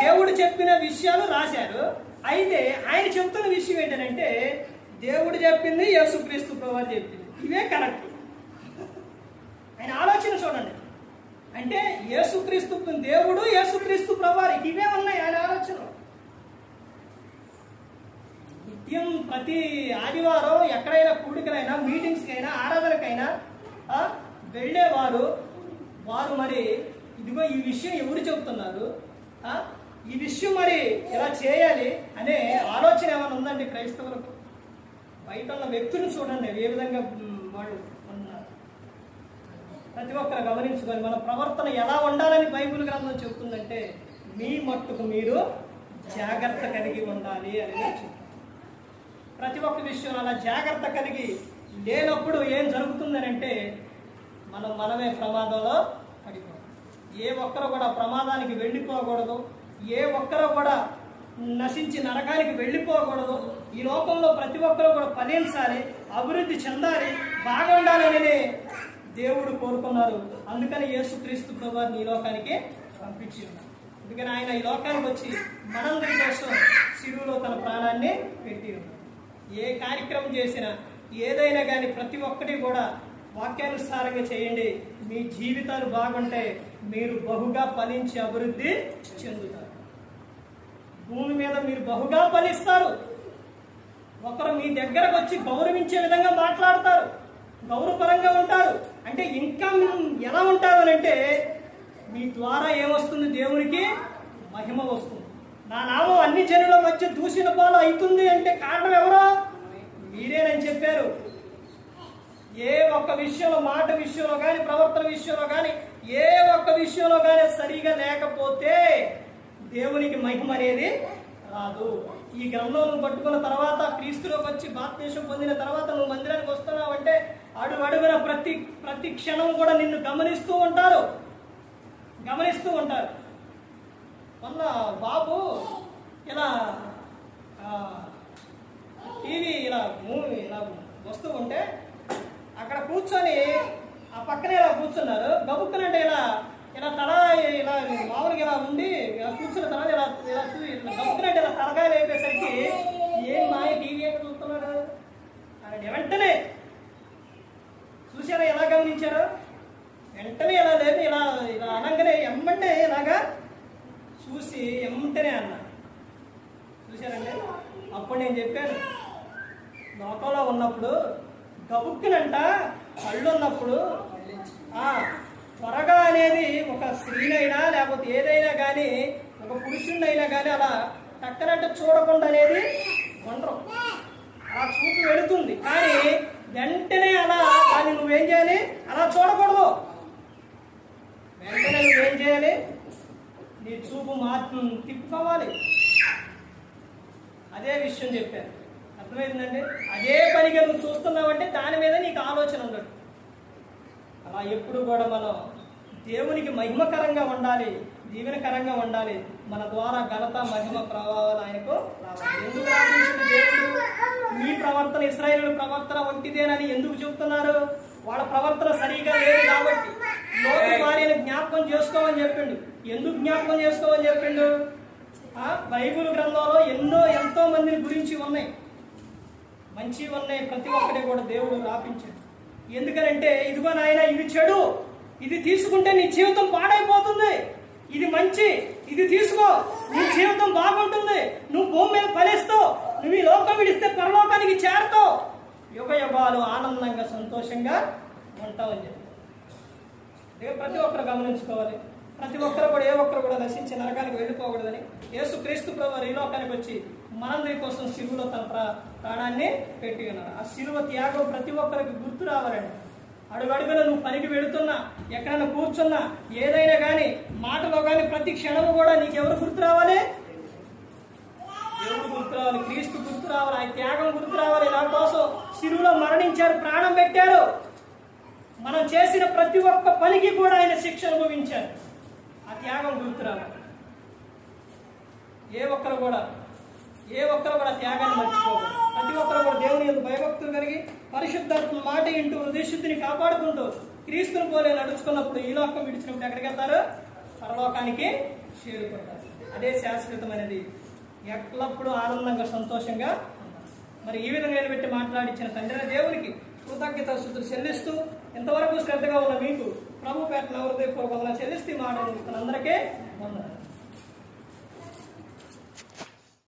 దేవుడు చెప్పిన విషయాలు రాశారు. అయితే ఆయన చెప్తున్న విషయం ఏంటంటే, దేవుడు చెప్పింది యేసుక్రీస్తు ప్రభువు చెప్పింది, ఇవే కరెక్ట్. ఆయన ఆలోచన చూడండి. అంటే యేసుక్రీస్తు దేవుడు, యేసుక్రీస్తు ప్రభువు, ఇవే ఉన్నాయి ఆయన ఆలోచన. నిత్యం ప్రతి ఆదివారం ఎక్కడైనా కూడికలైనా, మీటింగ్స్కి అయినా, ఆరాధనకైనా వెళ్ళేవారు మరి ఇదిగో ఈ విషయం ఎవరు చెబుతున్నారు, ఈ విషయం మరి ఇలా చేయాలి అనే ఆలోచన ఏమైనా ఉందండి క్రైస్తవులకు? బయట ఉన్న వ్యక్తులను చూడండి ఏ విధంగా వాళ్ళు ఉన్నారు. ప్రతి ఒక్కరు గమనించుకొని మన ప్రవర్తన ఎలా ఉండాలని బైబిల్ గ్రంథం చెబుతుందంటే, మీ మట్టుకు మీరు జాగ్రత్త కలిగి ఉండాలి అనేది చెప్తుంది. ప్రతి ఒక్క విషయంలో అలా జాగ్రత్త కలిగి లేనప్పుడు ఏం జరుగుతుందని అంటే, మనమే ప్రమాదంలో పడిపోతాం. ఏ ఒక్కరు కూడా ప్రమాదానికి వెళ్ళిపోకూడదు. ఏ ఒక్కరు కూడా నశించి నరకానికి వెళ్ళిపోకూడదు. ఈ లోకంలో ప్రతి ఒక్కరు కూడా ఫలించాలి, అభివృద్ధి చెందాలి, బాగుండాలని దేవుడు కోరుకున్నారు. అందుకని యేసుక్రీస్తు ప్రభువుని ఈ లోకానికి పంపించి ఉన్నారు. అందుకని ఆయన ఈ లోకానికి వచ్చి మనందరి కోసం శిలువలో తన ప్రాణాన్ని పెట్టి ఉన్నారు. ఏ కార్యక్రమం చేసినా, ఏదైనా కానీ ప్రతి ఒక్కటి కూడా వాక్యానుసారంగా చేయండి. మీ జీవితాలు బాగుంటే మీరు బహుగా ఫలించి అభివృద్ధి చెందుతారు. భూమి మీద మీరు బహుగా ఫలిస్తారు. ఒకరు మీ దగ్గరకు వచ్చి గౌరవించే విధంగా మాట్లాడతారు, గౌరవపరంగా ఉంటారు. అంటే ఇంకా ఎలా ఉంటారు అని అంటే, మీ ద్వారా ఏమొస్తుంది? దేవునికి మహిమ వస్తుంది. నా నామం అన్ని జనుల మధ్య దూషణ పాలు అవుతుంది అంటే కారణం ఎవరో? మీరేనని చెప్పారు. ఏ ఒక్క విషయంలో, మాట విషయంలో కానీ, ప్రవర్తన విషయంలో కానీ, ఏ ఒక్క విషయంలో కానీ సరిగా లేకపోతే దేవునికి మహిమ అనేది రాదు. ఈ గ్రంథం పట్టుకున్న తర్వాత, క్రీస్తులోకి వచ్చి బాప్తిసం పొందిన తర్వాత నువ్వు మందిరానికి వస్తున్నావు అంటే అడుగున ప్రతి క్షణం కూడా నిన్ను గమనిస్తూ ఉంటారు. మొన్న బాబు ఇలా టీవీ మూవీ వస్తూ ఉంటే అక్కడ కూర్చొని ఆ పక్కనే ఇలా కూర్చున్నారు. గబుక్కునంటే ఇలా తల ఇలా మామూలుగా ఇలా ఉండి ఇలా కూర్చున్న తర్వాత ఇలా గబుక్కునంటే ఇలా తలకాయలు అయిపోయేసరికి, ఏం మాయ టీవీ ఎక్కడ చూస్తున్నాడు అని వెంటనే చూసారా? ఎలా గమనించారు? వెంటనే ఇలా లేదు, ఇలా అనగానే ఎమ్మంటే ఇలాగా చూసి ఎమ్మంటేనే అన్నా. చూశారండి? అప్పుడు నేను చెప్పాను, లోకంలో ఉన్నప్పుడు గబుక్కునంట కళ్ళు ఉన్నప్పుడు త్వరగా అనేది ఒక స్త్రీనైనా లేకపోతే ఏదైనా కానీ, ఒక పురుషుడినైనా కానీ అలా టక్కనంటే చూడకుండా అనేది ఉండరు. అలా చూపు వెళుతుంది, కానీ వెంటనే అలా దాన్ని నువ్వేం చేయాలి? అలా చూడకూడదు. వెంటనే నువ్వేం చేయాలి? నీ చూపు తిప్పుకోవాలి. అదే విషయం చెప్పారు. అర్థమైందండి? అదే పనిగా నువ్వు చూస్తున్నావంటే దాని మీద నీకు ఆలోచన ఉండదు. అలా ఎప్పుడు కూడా మనం దేవునికి మహిమకరంగా ఉండాలి, దీవెనకరంగా ఉండాలి. మన ద్వారా ఘనత, మహిమ, ప్రభావాలు ఆయనకు రావాలి. ఎందుకు రాపించిన దేవుడు మీ ప్రవర్తన ఇశ్రాయేలు ప్రవర్తన వంటిదేనని ఎందుకు చెబుతున్నారు? వాళ్ళ ప్రవర్తన సరిగా లేదు కాబట్టి లోటు వారిని జ్ఞాపకం చేసుకోమని చెప్పిండు. ఎందుకు జ్ఞాపకం చేసుకోమని చెప్పిండు? బైబిల్ గ్రంథంలో ఎంతో మందిని గురించి ఉన్నాయి, మంచివి ఉన్నాయి. ప్రతి ఒక్కటి కూడా దేవుడు రాపించాడు. ఎందుకనంటే, ఇదిగో నాయన ఇది చెడు, ఇది తీసుకుంటే నీ జీవితం పాడైపోతుంది, ఇది మంచి, ఇది తీసుకో, నీ జీవితం బాగుంటుంది, నువ్వు భూమి మీద ఫలిస్తావు, నువ్వు ఈ లోకం విడిస్తే పరలోకానికి చేరతావు, యుగ యుగాలు ఆనందంగా సంతోషంగా ఉంటావని చెప్పి ప్రతి ఒక్కరు గమనించుకోవాలి. ప్రతి ఒక్కరు కూడా ఏ ఒక్కరు కూడా నశించి నరకానికి వెళ్ళిపోకూడదని యేసుక్రీస్తు ప్రభువు ఈ లోకానికి వచ్చి మనందరి కోసం సిలువలో తన ప్రాణాన్ని పెట్టి ఉన్నారు. ఆ సిలువ త్యాగం ప్రతి ఒక్కరికి గుర్తు రావాలండి. అడుగడుగున నువ్వు పనికి వెళుతున్నా, ఎక్కడైనా కూర్చున్నా, ఏదైనా కానీ మాటలో కానీ ప్రతి క్షణము కూడా నీకెవరు గుర్తు రావాలి? దేవుడు గుర్తు రావాలి, క్రీస్తు గుర్తు రావాలి, ఆ త్యాగం గుర్తు రావాలి. నా కోసం సిలువలో మరణించారు, ప్రాణం పెట్టారు. మనం చేసిన ప్రతి ఒక్క పనికి కూడా ఆయన శిక్ష అనుభవించారు. ఆ త్యాగం గుర్తు రావాలి. ఏ ఒక్కరు కూడా త్యాగాన్ని మర్చిపోకూడదు. ప్రతి ఒక్కరు కూడా దేవుని యందు భయభక్తులు కలిగి పరిశుద్ధాత్మ మాట ఇంటూ హృదయశుద్ధిని కాపాడుకుంటూ క్రీస్తుని పోలే నడుచుకున్నప్పుడు ఈ లోకం విడిచినప్పుడు ఎక్కడికి వెళ్తారు? పరలోకానికి చేరుకుంటారు. అదే శాశ్వతమైనది, ఎల్లప్పుడూ ఆనందంగా సంతోషంగా. మరి ఈ విధంగా నిలబెట్టి మాట్లాడించిన తండ్రి దేవునికి కృతజ్ఞతాస్తుతులు చెల్లిస్తూ ఇంతవరకు శ్రద్ధగా ఉన్న మీకు ప్రభు పేట హృదయపూర్వకంగా చెల్లిస్తూ మాట అందరికీ వందనాలు.